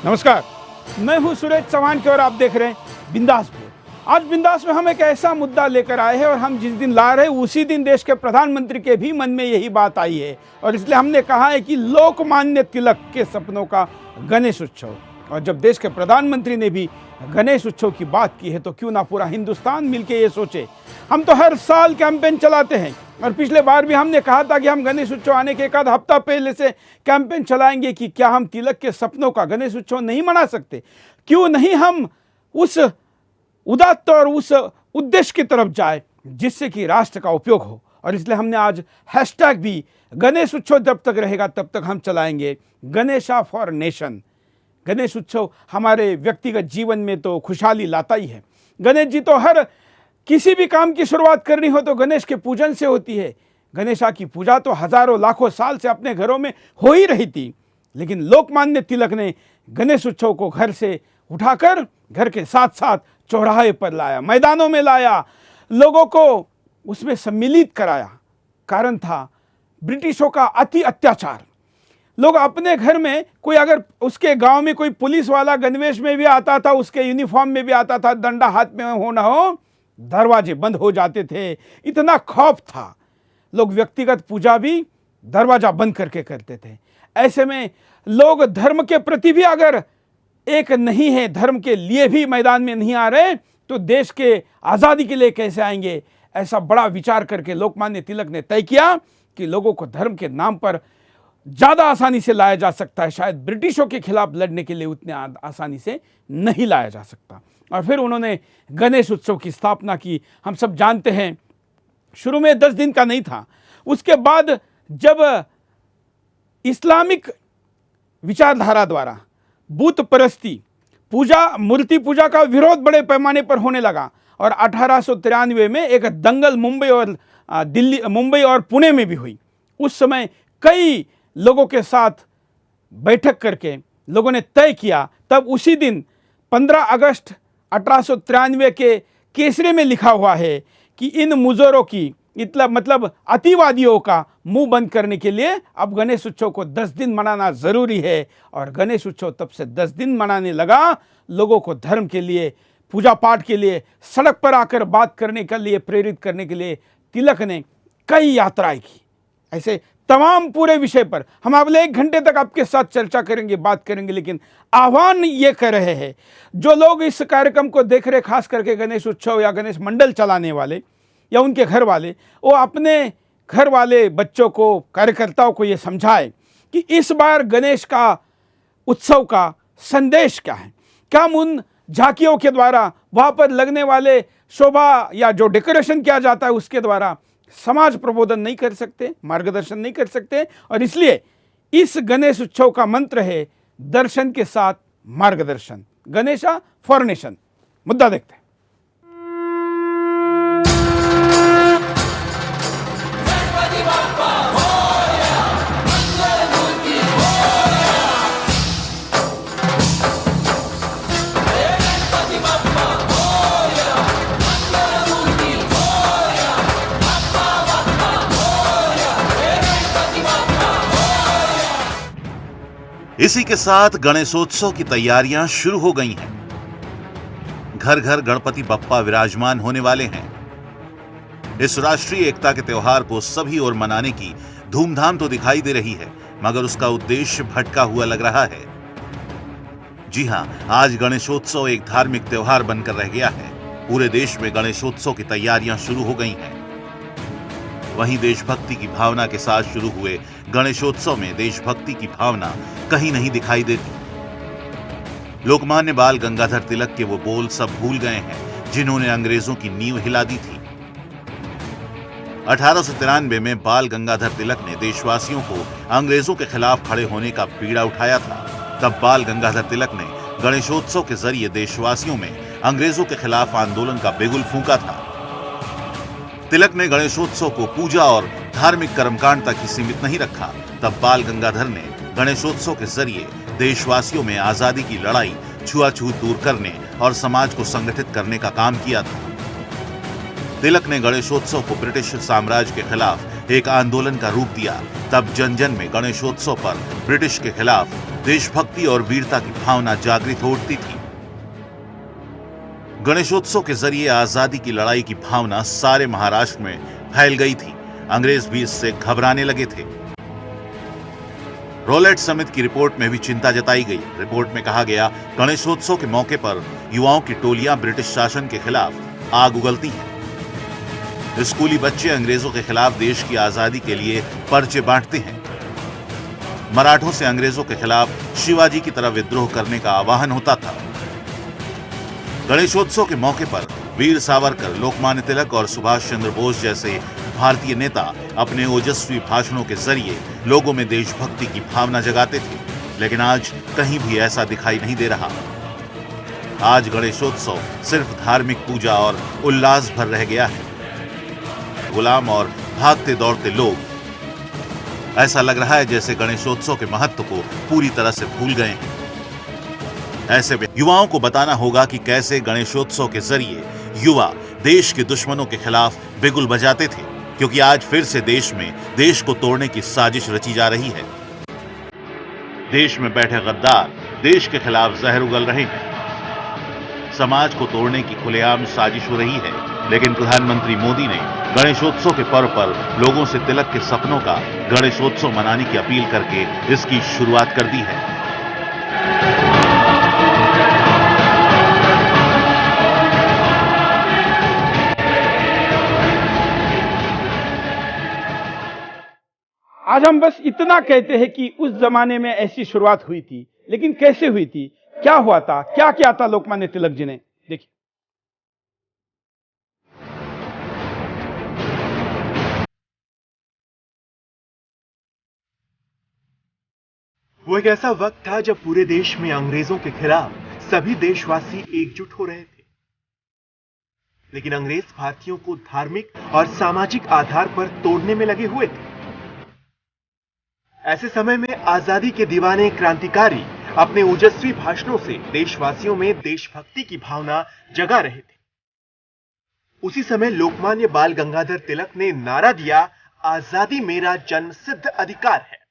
नमस्कार, मैं हूं सुरेश चौहान और आप देख रहे हैं बिंदासपुर। आज बिंदास में हम एक ऐसा मुद्दा लेकर आए हैं और हम जिस दिन ला रहे हैं उसी दिन देश के प्रधानमंत्री के भी मन में यही बात आई है और इसलिए हमने कहा है कि लोकमान्य तिलक के सपनों का गणेश उत्सव। और जब देश के प्रधानमंत्री ने भी गणेश उत्सव की बात की है तो क्यों ना पूरा हिंदुस्तान मिलके ये सोचे। हम तो हर साल कैंपेन चलाते हैं और पिछले बार भी हमने कहा था कि हम गणेश उत्सव आने के एक आध हफ्ता पहले से कैंपेन चलाएंगे कि क्या हम तिलक के सपनों का गणेश उत्सव नहीं मना सकते, क्यों नहीं हम उस उदात्त और उस उद्देश्य की तरफ जाए जिससे कि राष्ट्र का उपयोग हो। और इसलिए हमने आज हैशटैग भी गणेश उत्सव जब तक रहेगा तब तक हम चलाएंगे, गणेशा फॉर नेशन। गणेश उत्सव हमारे व्यक्तिगत जीवन में तो खुशहाली लाता ही है। गणेश जी तो हर किसी भी काम की शुरुआत करनी हो तो गणेश के पूजन से होती है। गणेशा की पूजा तो हजारों लाखों साल से अपने घरों में हो ही रही थी, लेकिन लोकमान्य तिलक ने गणेश उत्सव को घर से उठाकर घर के साथ साथ चौराहे पर लाया, मैदानों में लाया, लोगों को उसमें सम्मिलित कराया। कारण था ब्रिटिशों का अति अत्याचार। लोग अपने घर में कोई अगर उसके गांव में कोई पुलिस वाला गणवेश में भी आता था, उसके यूनिफॉर्म में भी आता था, डंडा हाथ में हो ना हो, दरवाजे बंद हो जाते थे। इतना खौफ था, लोग व्यक्तिगत पूजा भी दरवाजा बंद करके करते थे। ऐसे में लोग धर्म के प्रति भी अगर एक नहीं है, धर्म के लिए भी मैदान में नहीं आ रहे तो देश के आज़ादी के लिए कैसे आएंगे। ऐसा बड़ा विचार करके लोकमान्य तिलक ने तय किया कि लोगों को धर्म के नाम पर ज़्यादा आसानी से लाया जा सकता है, शायद ब्रिटिशों के खिलाफ लड़ने के लिए उतने आसानी से नहीं लाया जा सकता। और फिर उन्होंने गणेश उत्सव की स्थापना की। हम सब जानते हैं शुरू में 10 दिन का नहीं था, उसके बाद जब इस्लामिक विचारधारा द्वारा बुत परस्ती पूजा, मूर्ति पूजा का विरोध बड़े पैमाने पर होने लगा और 1893 में एक दंगल मुंबई और पुणे में भी हुई। उस समय कई लोगों के साथ बैठक करके लोगों ने तय किया, तब उसी दिन 15 अगस्त 1893 के केसरी में लिखा हुआ है कि इन मुजरों की मतलब अतिवादियों का मुंह बंद करने के लिए अब गणेश उत्सव को 10 दिन मनाना जरूरी है। और गणेश उत्सव तब से 10 दिन मनाने लगा। लोगों को धर्म के लिए, पूजा पाठ के लिए, सड़क पर आकर बात करने के लिए प्रेरित करने के लिए तिलक ने कई यात्राएं की। ऐसे तमाम पूरे विषय पर हम अगले 1 घंटे तक आपके साथ चर्चा करेंगे, बात करेंगे, लेकिन आह्वान ये कर रहे हैं जो लोग इस कार्यक्रम को देख रहे, खास करके गणेश उत्सव या गणेश मंडल चलाने वाले या उनके घर वाले, वो अपने घर वाले बच्चों को, कार्यकर्ताओं को ये समझाए कि इस बार गणेश का उत्सव का संदेश क्या है। क्या हम उन झांकियों के द्वारा, वहाँ पर लगने वाले शोभा या जो डेकोरेशन किया जाता है उसके द्वारा समाज प्रबोधन नहीं कर सकते, मार्गदर्शन नहीं कर सकते। और इसलिए इस गणेश उत्सव का मंत्र है दर्शन के साथ मार्गदर्शन, गणेशा फॉर नेशन। मुद्दा देखते हैं। इसी के साथ गणेशोत्सव की तैयारियां शुरू हो गई हैं। घर घर गणपति बप्पा विराजमान होने वाले हैं। इस राष्ट्रीय एकता के त्योहार को सभी ओर मनाने की धूमधाम तो दिखाई दे रही है, मगर उसका उद्देश्य भटका हुआ लग रहा है। जी हां, आज गणेशोत्सव एक धार्मिक त्योहार बनकर रह गया है। पूरे देश में गणेशोत्सव की तैयारियां शुरू हो गई हैं। वहीं देशभक्ति की भावना के साथ शुरू हुए गणेशोत्सव में देशभक्ति की भावना कहीं नहीं दिखाई देती। लोकमान्य बाल गंगाधर तिलक के वो बोल सब भूल गए हैं जिन्होंने अंग्रेजों की नींव हिला दी थी। 1893 में बाल गंगाधर तिलक ने देशवासियों को अंग्रेजों के खिलाफ खड़े होने का बीड़ा उठाया था। तब बाल गंगाधर तिलक ने गणेशोत्सव के जरिए देशवासियों में अंग्रेजों के खिलाफ आंदोलन का बिगुल फूंका था। तिलक ने गणेशोत्सव को पूजा और धार्मिक कर्मकांड तक ही सीमित नहीं रखा। तब बाल गंगाधर ने गणेशोत्सव के जरिए देशवासियों में आजादी की लड़ाई, छुआछूत दूर करने और समाज को संगठित करने का काम किया था। तिलक ने गणेशोत्सव को ब्रिटिश साम्राज्य के खिलाफ एक आंदोलन का रूप दिया, तब जन जन में गणेशोत्सव पर ब्रिटिश के खिलाफ देशभक्ति और वीरता की भावना जागृत हो उठती थी। गणेशोत्सव के जरिए आजादी की लड़ाई की भावना सारे महाराष्ट्र में फैल गई थी। अंग्रेज भी इससे घबराने लगे थे। रोलेट समिति की रिपोर्ट में भी चिंता जताई गई। रिपोर्ट में कहा गया, गणेशोत्सव के मौके पर युवाओं की टोलियां ब्रिटिश शासन के खिलाफ आग उगलती हैं। स्कूली बच्चे अंग्रेजों के खिलाफ देश की आजादी के लिए पर्चे बांटते हैं। मराठों से अंग्रेजों के खिलाफ शिवाजी की तरह विद्रोह करने का आह्वान होता था। गणेशोत्सव के मौके पर वीर सावरकर, लोकमान्य तिलक और सुभाष चंद्र बोस जैसे भारतीय नेता अपने ओजस्वी भाषणों के जरिए लोगों में देशभक्ति की भावना जगाते थे, लेकिन आज कहीं भी ऐसा दिखाई नहीं दे रहा। आज गणेशोत्सव सिर्फ धार्मिक पूजा और उल्लास भर रह गया है। गुलाम और भागते दौड़ते लोग, ऐसा लग रहा है जैसे गणेशोत्सव के महत्व को पूरी तरह से भूल गए हैं। ऐसे में युवाओं को बताना होगा कि कैसे गणेशोत्सव के जरिए युवा देश के दुश्मनों के खिलाफ बिगुल बजाते थे, क्योंकि आज फिर से देश में देश को तोड़ने की साजिश रची जा रही है। देश में बैठे गद्दार देश के खिलाफ जहर उगल रहे हैं। समाज को तोड़ने की खुलेआम साजिश हो रही है, लेकिन प्रधानमंत्री मोदी ने गणेशोत्सव के पर्व पर लोगों से तिलक के सपनों का गणेशोत्सव मनाने की अपील करके इसकी शुरुआत कर दी है। आज हम बस इतना कहते हैं कि उस जमाने में ऐसी शुरुआत हुई थी, लेकिन कैसे हुई थी, क्या हुआ था, क्या किया था लोकमान्य तिलक जी ने, देखिए। वो एक ऐसा वक्त था जब पूरे देश में अंग्रेजों के खिलाफ सभी देशवासी एकजुट हो रहे थे, लेकिन अंग्रेज भारतीयों को धार्मिक और सामाजिक आधार पर तोड़ने में लगे हुए थे। ऐसे समय में आजादी के दीवाने क्रांतिकारी अपने ओजस्वी भाषणों से देशवासियों में देशभक्ति की भावना जगा रहे थे। उसी समय लोकमान्य बाल गंगाधर तिलक ने नारा दिया, आजादी मेरा जन्मसिद्ध अधिकार है।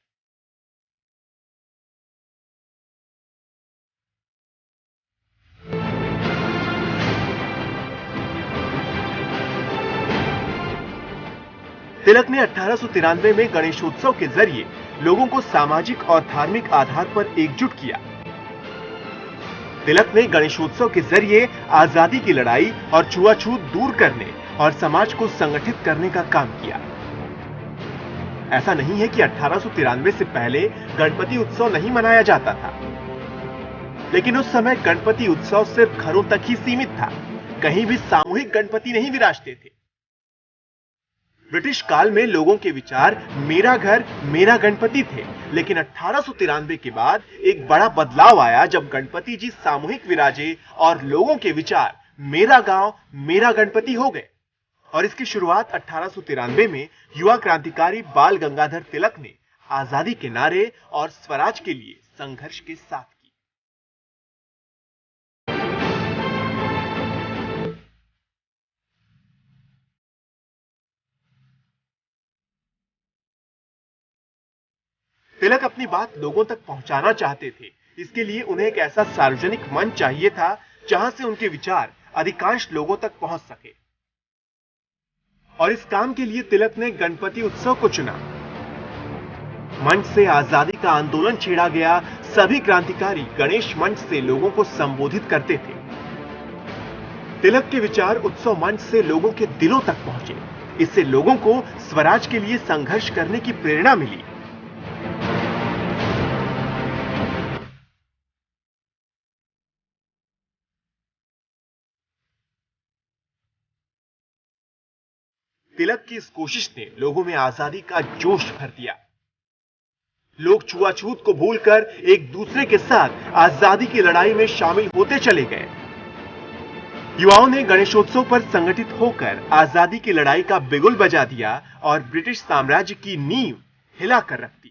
तिलक ने 1893 में गणेशोत्सव के जरिए लोगों को सामाजिक और धार्मिक आधार पर एकजुट किया। तिलक ने गणेशोत्सव के जरिए आजादी की लड़ाई और छुआछूत दूर करने और समाज को संगठित करने का काम किया। ऐसा नहीं है कि 1893 से पहले गणपति उत्सव नहीं मनाया जाता था, लेकिन उस समय गणपति उत्सव सिर्फ घरों तक ही सीमित था। कहीं भी सामूहिक गणपति नहीं विराजते थे। ब्रिटिश काल में लोगों के विचार मेरा घर मेरा गणपति थे, लेकिन 1893 के बाद एक बड़ा बदलाव आया जब गणपति जी सामूहिक विराजे और लोगों के विचार मेरा गांव मेरा गणपति हो गए। और इसकी शुरुआत 1893 में युवा क्रांतिकारी बाल गंगाधर तिलक ने आजादी के नारे और स्वराज के लिए संघर्ष के साथ की। तिलक अपनी बात लोगों तक पहुंचाना चाहते थे। इसके लिए उन्हें एक ऐसा सार्वजनिक मंच चाहिए था जहां से उनके विचार अधिकांश लोगों तक पहुंच सके। और इस काम के लिए तिलक ने गणपति उत्सव को चुना। मंच से आजादी का आंदोलन छेड़ा गया। सभी क्रांतिकारी गणेश मंच से लोगों को संबोधित करते थे। तिलक के विचार उत्सव मंच से लोगों के दिलों तक पहुंचे। इससे लोगों को स्वराज के लिए संघर्ष करने की प्रेरणा मिली। तिलक की इस कोशिश ने लोगों में आजादी का जोश भर दिया। लोग छुआछूत को भूलकर एक दूसरे के साथ आजादी की लड़ाई में शामिल होते चले गए। युवाओं ने गणेशोत्सव पर संगठित होकर आजादी की लड़ाई का बिगुल बजा दिया और ब्रिटिश साम्राज्य की नींव हिलाकर रख दी।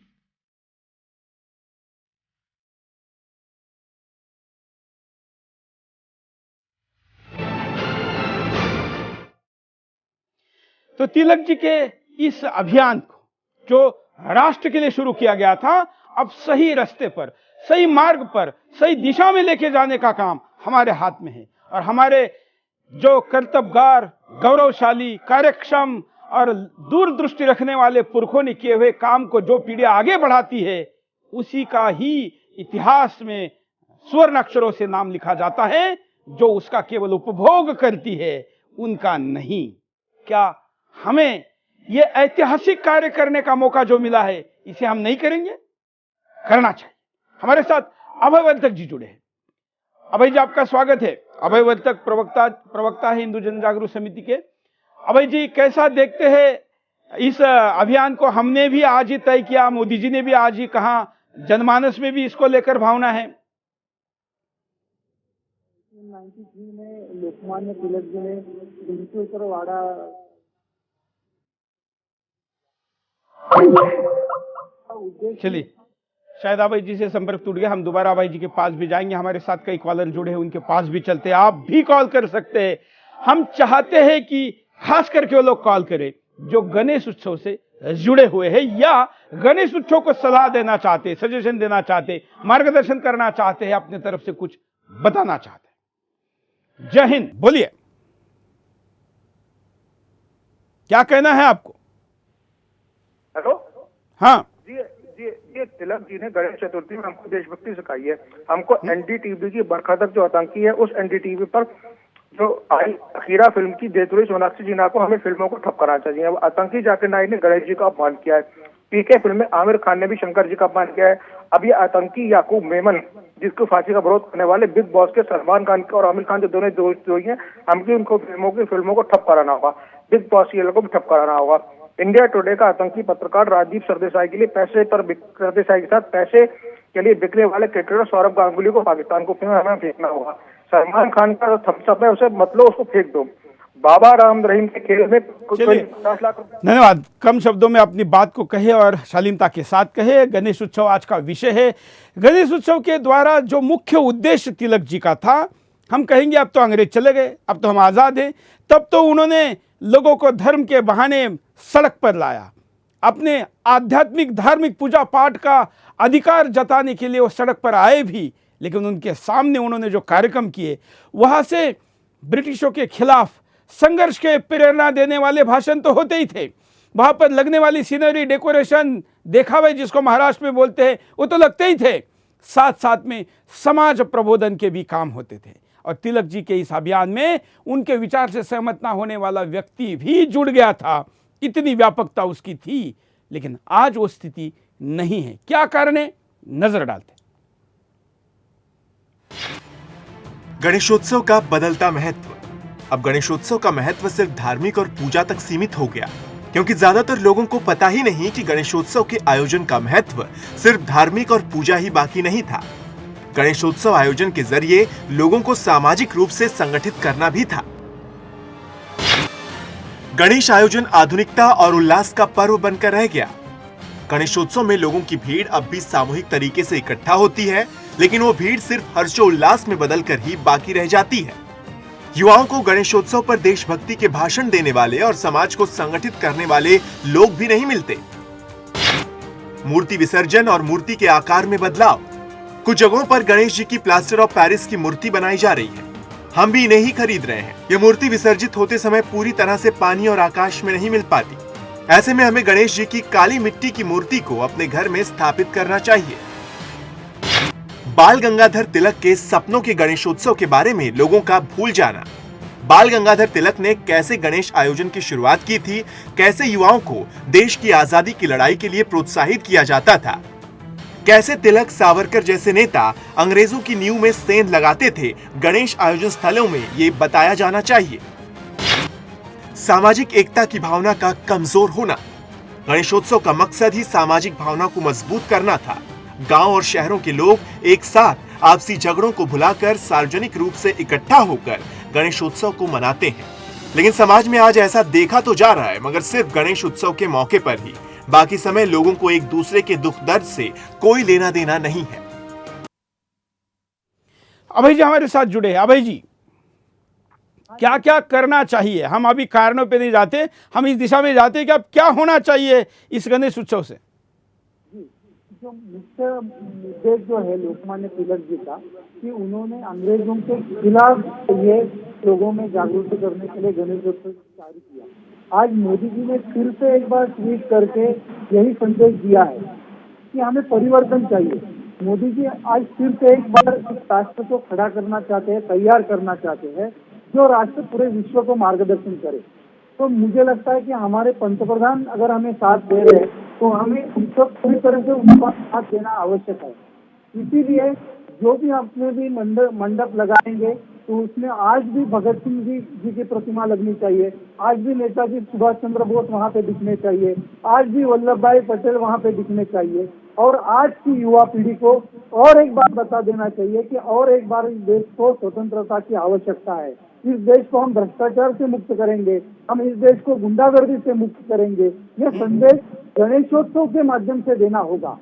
तो तिलक जी के इस अभियान को जो राष्ट्र के लिए शुरू किया गया था अब सही रास्ते पर, सही मार्ग पर, सही दिशा में लेके जाने का काम हमारे हाथ में है। और हमारे जो कर्तव्यगार, गौरवशाली, कार्यक्षम और दूरदृष्टि रखने वाले पुरखों ने किए हुए काम को जो पीढ़ी आगे बढ़ाती है, उसी का ही इतिहास में स्वर्ण अक्षरों से नाम लिखा जाता है। जो उसका केवल उपभोग करती है, उनका नहीं। क्या हमें यह ऐतिहासिक कार्य करने का मौका जो मिला है, इसे हम नहीं करेंगे? करना चाहिए। हमारे साथ अभय वर्तक जी जुड़े हैं। अभय जी, आपका स्वागत है। अभय वर्तक प्रवक्ता है हिंदू जन जागरूक समिति के। अभय जी, कैसा देखते हैं इस अभियान को? हमने भी आज ही तय किया, मोदी जी ने भी आज ही कहा, जनमानस में भी इसको लेकर भावना है। 93 में लोकमान्य तिलक जी ने बिंदुसर वाड़ा चलिए, शायद अभय जी से संपर्क टूट गया। हम दोबारा अभय जी के पास भी जाएंगे। हमारे साथ कई कॉलर जुड़े हैं, उनके पास भी चलते हैं। आप भी कॉल कर सकते हैं। हम चाहते हैं कि खास करके वो लोग कॉल करें जो गणेश उत्सव से जुड़े हुए हैं या गणेश उत्सव को सलाह देना चाहते हैं, सजेशन देना चाहते हैं, मार्गदर्शन करना चाहते हैं, अपने तरफ से कुछ बताना चाहते हैं। जय हिंद। बोलिए, क्या कहना है आपको? हेलो। हाँ जी, तिलक जी ने गणेश चतुर्थी में हमको देशभक्ति सिखाई है। हमको एनडीटीवी की बरखा जो आतंकी है, उस एनडीटीवी पर जो आई अखीरा फिल्म की देतुरी सोनाक्षी जिन्हा को हमें फिल्मों को ठप कराना चाहिए। अब आतंकी जाकिर नाइक ने गणेश जी का अपमान किया है। पीके फिल्म में आमिर खान ने भी शंकर जी का अपमान किया है। अब ये आतंकी याकूब मेमन, जिसको फांसी का विरोध करने वाले बिग बॉस के सलमान खान और आमिर खान जो दोनों दोस्त हैं, हमको उनको फिल्मों को ठप कराना होगा। बिग बॉस सीरियल को भी ठप कराना होगा। इंडिया टुडे का आतंकी पत्रकार राजदीप सरदेसाई के लिए सरदेसाई के साथ पैसे के लिए बिकने वाले क्रिकेटर सौरभ गांगुली को पाकिस्तान को हमें फेंकना होगा। सलमान खान का थम्स अप है, उसे मतलब उसको फेंक दो। बाबा राम रहीम के खेल में 50 लाख। धन्यवाद। कम शब्दों में अपनी बात को कहे और शालीनता के साथ कहे। गणेश उत्सव आज का विषय है। गणेश उत्सव के द्वारा जो मुख्य उद्देश्य तिलक जी का था, हम कहेंगे अब तो अंग्रेज चले गए, अब तो हम आजाद हैं। तब तो उन्होंने लोगों को धर्म के बहाने सड़क पर लाया। अपने आध्यात्मिक धार्मिक पूजा पाठ का अधिकार जताने के लिए वो सड़क पर आए भी, लेकिन उनके सामने उन्होंने जो कार्यक्रम किए, वहां से ब्रिटिशों के खिलाफ संघर्ष के प्रेरणा देने वाले भाषण तो होते ही थे। वहां पर लगने वाली सीनरी, डेकोरेशन, देखावे जिसको महाराष्ट्र में बोलते हैं, वो तो लगते ही थे। साथ साथ में समाज प्रबोधन के भी काम होते थे। और तिलक जी के इस अभियान में उनके विचार से सहमत ना होने वाला व्यक्ति भी जुड़ गया था। इतनी व्यापकता उसकी थी, लेकिन आज वो स्थिति नहीं है। क्या कारण है, नजर डालते। गणेशोत्सव का बदलता महत्व। अब गणेशोत्सव का महत्व सिर्फ धार्मिक और पूजा तक सीमित हो गया, क्योंकि ज्यादातर लोगों को पता ही नहीं कि गणेशोत्सव के आयोजन का महत्व सिर्फ धार्मिक और पूजा ही बाकी नहीं था। गणेशोत्सव आयोजन के जरिए लोगों को सामाजिक रूप से संगठित करना भी था। गणेश आयोजन आधुनिकता और उल्लास का पर्व बनकर रह गया। गणेशोत्सव में लोगों की भीड़ अब भी सामूहिक तरीके से इकट्ठा होती है, लेकिन वो भीड़ सिर्फ हर्षोल्लास में बदलकर ही बाकी रह जाती है। युवाओं को गणेशोत्सव पर देशभक्ति के भाषण देने वाले और समाज को संगठित करने वाले लोग भी नहीं मिलते। मूर्ति विसर्जन और मूर्ति के आकार में बदलाव। कुछ जगहों पर गणेश जी की प्लास्टर ऑफ पेरिस की मूर्ति बनाई जा रही है। हम भी इन्हें ही खरीद रहे हैं। ये मूर्ति विसर्जित होते समय पूरी तरह से पानी और आकाश में नहीं मिल पाती। ऐसे में हमें गणेश जी की काली मिट्टी की मूर्ति को अपने घर में स्थापित करना चाहिए। बाल गंगाधर तिलक के सपनों के गणेशोत्सव के बारे में लोगों का भूल जाना। बाल गंगाधर तिलक ने कैसे गणेश आयोजन की शुरुआत की थी, कैसे युवाओं को देश की आजादी की लड़ाई के लिए प्रोत्साहित किया जाता था, कैसे तिलक, सावरकर जैसे नेता अंग्रेजों की नींव में सेंध लगाते थे, गणेश आयोजन स्थलों में ये बताया जाना चाहिए। सामाजिक एकता की भावना का कमजोर होना। गणेशोत्सव का मकसद ही सामाजिक भावना को मजबूत करना था। गांव और शहरों के लोग एक साथ आपसी झगड़ों को भुलाकर सार्वजनिक रूप से इकट्ठा होकर गणेशोत्सव को मनाते हैं। लेकिन समाज में आज ऐसा देखा तो जा रहा है, मगर सिर्फ गणेश उत्सव के मौके पर ही। बाकी समय लोगों को एक दूसरे के दुख दर्द से कोई लेना देना नहीं है। अभय जी हमारे साथ जुड़े हैं। अभय जी, क्या क्या करना चाहिए? हम अभी कारणों पे नहीं जाते, हम इस दिशा में जाते हैं कि अब क्या होना चाहिए इस गणेश उत्सव से। जो मुख्य उद्देश्य जो है लोकमान्य तिलक जी का, कि उन्होंने अंग्रेजों के खिलाफ ये लोगों में जागृति करने के लिए गणेशोत्सव जारी किया। आज मोदी जी ने फिर से एक बार ट्वीट करके यही संदेश दिया है कि हमें परिवर्तन चाहिए। मोदी जी आज फिर से एक बार इस राष्ट्र को खड़ा करना चाहते हैं, तैयार करना चाहते हैं, जो राष्ट्र पूरे विश्व को मार्गदर्शन करे। तो मुझे लगता है कि हमारे पंतप्रधान अगर हमें साथ दे रहे हैं तो हमें उनको पूरी तरह से उनका साथ देना आवश्यक है। इसीलिए जो भी अपने भी मंडप लगाएंगे तो उसमें आज भी भगत सिंह जी की प्रतिमा लगनी चाहिए, आज भी नेताजी सुभाष चंद्र बोस वहाँ पे दिखने चाहिए, आज भी वल्लभ भाई पटेल वहाँ पे दिखने चाहिए। और आज की युवा पीढ़ी को और एक बार बता देना चाहिए कि और एक बार इस देश को स्वतंत्रता की आवश्यकता है। इस देश को हम भ्रष्टाचार से मुक्त करेंगे, हम इस देश को गुंडागर्दी से मुक्त करेंगे। ये संदेश गणेशोत्सव के माध्यम से देना होगा।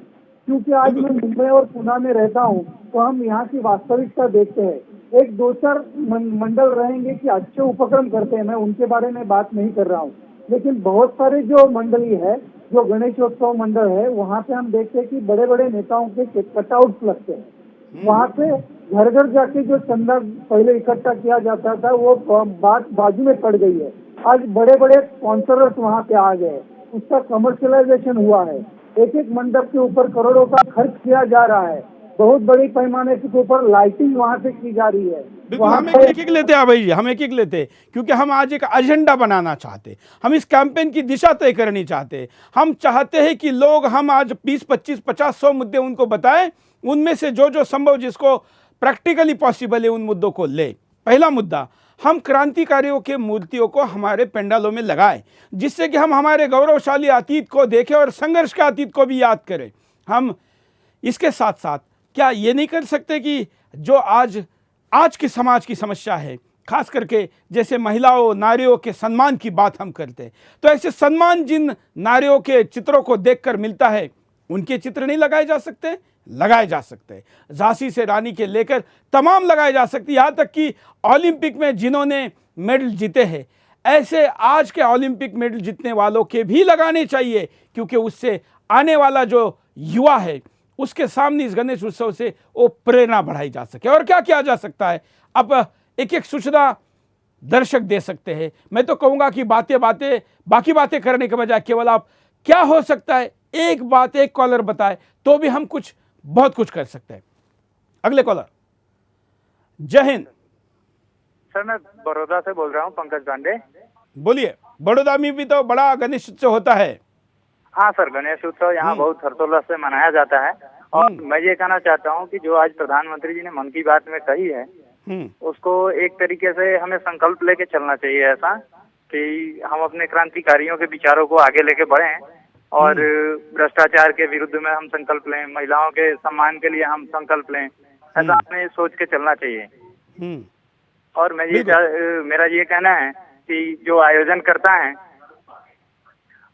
क्योंकि आज मैं मुंबई और पुणे में रहता हूँ तो हम यहाँ की वास्तविकता देखते हैं। एक दो चार मंडल रहेंगे कि अच्छे उपक्रम करते हैं, मैं उनके बारे में बात नहीं कर रहा हूँ, लेकिन बहुत सारे जो मंडली है, जो गणेशोत्सव मंडल है, वहाँ पे हम देखते हैं कि बड़े बड़े नेताओं के कटआउट लगते हैं। वहाँ पे घर घर जाके जो चंदा पहले इकट्ठा किया जाता था वो बात बाजू में पड़ गई है। आज बड़े बड़े स्पॉन्सर्स वहाँ पे आ गए, उसका कमर्शियलाइजेशन हुआ है। एक एक मंडप के ऊपर करोड़ों का खर्च किया जा रहा है, बहुत बड़ी पैमाने के ऊपर लाइटिंग वहाँ पे की जा रही है। बिल्कुल, हम एक एक लेते हैं भाई जी, हम एक एक लेते, क्योंकि हम आज एक एजेंडा बनाना चाहते, हम इस कैंपेन की दिशा तय करनी चाहते। हम चाहते हैं कि लोग, हम आज 20, 25, 50, 100 मुद्दे उनको बताएं, उनमें से जो जो संभव, जिसको प्रैक्टिकली पॉसिबल है, उन मुद्दों को ले। पहला मुद्दा, हम क्रांतिकारियों के मूर्तियों को हमारे पंडालों में लगाएं, जिससे कि हम हमारे गौरवशाली अतीत को देखें और संघर्ष के अतीत को भी याद करें। हम इसके साथ साथ क्या ये नहीं कर सकते कि जो आज के समाज की समस्या है, खास करके जैसे महिलाओं, नारियों के सम्मान की बात हम करते हैं, तो ऐसे सम्मान जिन नारियों के चित्रों को देखकर मिलता है, उनके चित्र नहीं लगाए जा सकते? लगाए जा सकते हैं। झांसी से रानी के लेकर तमाम लगाए जा सकते, यहाँ तक कि ओलंपिक में जिन्होंने मेडल जीते हैं, ऐसे आज के ओलंपिक मेडल जीतने वालों के भी लगाने चाहिए, क्योंकि उससे आने वाला जो युवा है उसके सामने इस गणेश उत्सव से वो प्रेरणा बढ़ाई जा सके। और क्या किया जा सकता है? अब एक एक सूचना दर्शक दे सकते हैं। मैं तो कहूँगा कि बाकी बातें करने के बजाय केवल आप क्या हो सकता है, एक बात, एक कॉलर बताए तो भी हम बहुत कुछ कर सकते हैं। अगले कॉलर। जय हिंद सर, मैं बड़ौदा से बोल रहा हूँ, पंकज पांडे। बोलिए। बड़ौदा में भी तो बड़ा गणेश उत्सव होता है। हाँ सर, गणेश उत्सव यहाँ बहुत हर्षोल्लास से मनाया जाता है। और मैं ये कहना चाहता हूँ कि जो आज प्रधानमंत्री जी ने मन की बात में कही है, उसको एक तरीके से हमें संकल्प लेके चलना चाहिए, ऐसा कि हम अपने क्रांतिकारियों के विचारों को आगे लेके बढ़ें और भ्रष्टाचार के विरुद्ध में हम संकल्प लें, महिलाओं के सम्मान के लिए हम संकल्प लें, ऐसा हमें सोच के चलना चाहिए। और मेरा ये कहना है कि जो आयोजन करता है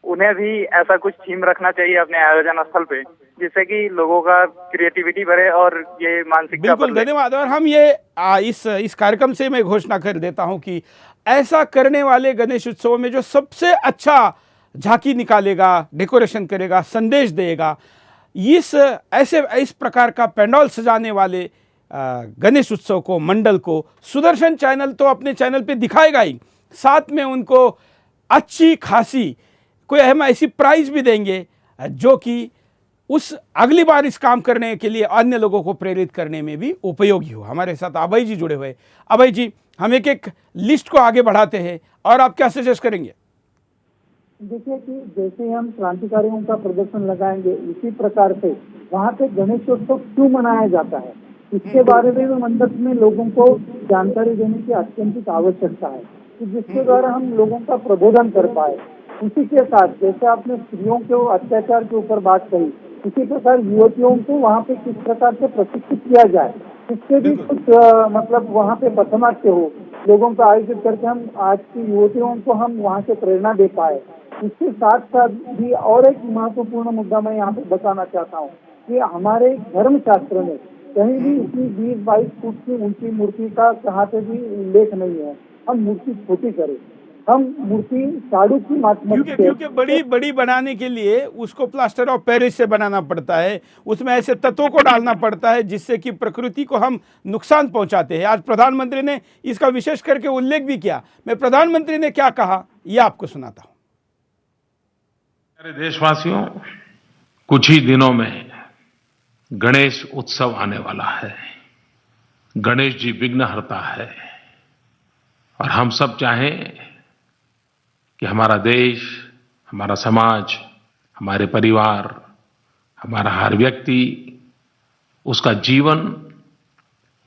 उन्हें भी ऐसा कुछ थीम रखना चाहिए अपने आयोजन स्थल पे, जिससे कि लोगों का क्रिएटिविटी बढ़े और ये मानसिकता। बिल्कुल, धन्यवाद। और हम ये इस कार्यक्रम से मैं घोषणा कर देता हूं कि ऐसा करने वाले गणेश उत्सव में जो सबसे अच्छा झांकी निकालेगा, डेकोरेशन करेगा, संदेश देगा, इस प्रकार का पंडाल सजाने वाले गणेश उत्सव को, मंडल को सुदर्शन चैनल तो अपने चैनल पे दिखाएगा ही, साथ में उनको अच्छी खासी कोई हम ऐसी प्राइज भी देंगे जो कि उस अगली बार इस काम करने के लिए अन्य लोगों को प्रेरित करने में भी उपयोगी हो। हमारे साथ अभय जी जुड़े हुए। अभय जी, हम एक लिस्ट को आगे बढ़ाते हैं और आप क्या सजेस्ट करेंगे? देखिए कि जैसे हम क्रांतिकारियों का प्रदर्शन लगाएंगे, इसी प्रकार से वहाँ पे गणेशोत्सव क्यों मनाया जाता है, इसके बारे में मंडप में लोगों को जानकारी देने की अत्यंत आवश्यकता है, कि जिसके द्वारा हम लोगों का प्रबोधन कर पाए। उसी के साथ जैसे आपने स्त्रियों के अत्याचार के ऊपर बात कही, इसी प्रकार युवतियों को वहाँ पे किस प्रकार से प्रशिक्षित किया जाए, इसके भी कुछ मतलब वहाँ पे पथनाट्य हो, लोगों को आयोजित करके हम आज की युवतियों को हम वहाँ से प्रेरणा दे पाए। इसके साथ साथ भी और एक महत्वपूर्ण मुद्दा मैं यहाँ पे बताना चाहता हूँ कि हमारे धर्म शास्त्र में कहीं भी इतनी 20-22 फुट की ऊंची मूर्ति का कहाँ पे भी उल्लेख नहीं है। हम मूर्ति छोटी करें, हम मूर्ति झाड़ू की माध्यम से, क्योंकि बड़ी बड़ी बनाने के लिए उसको प्लास्टर ऑफ पेरिस से बनाना पड़ता है, उसमें ऐसे तत्वों को डालना पड़ता है जिससे कि प्रकृति को हम नुकसान पहुंचाते हैं। आज प्रधानमंत्री ने इसका विशेष करके उल्लेख भी किया। मैं प्रधानमंत्री ने क्या कहा यह आपको सुनाता हूं। मेरे देशवासियों, कुछ ही दिनों में गणेश उत्सव आने वाला है। गणेश जी विघ्नहर्ता है और हम सब चाहें कि हमारा देश, हमारा समाज, हमारे परिवार, हमारा हर व्यक्ति, उसका जीवन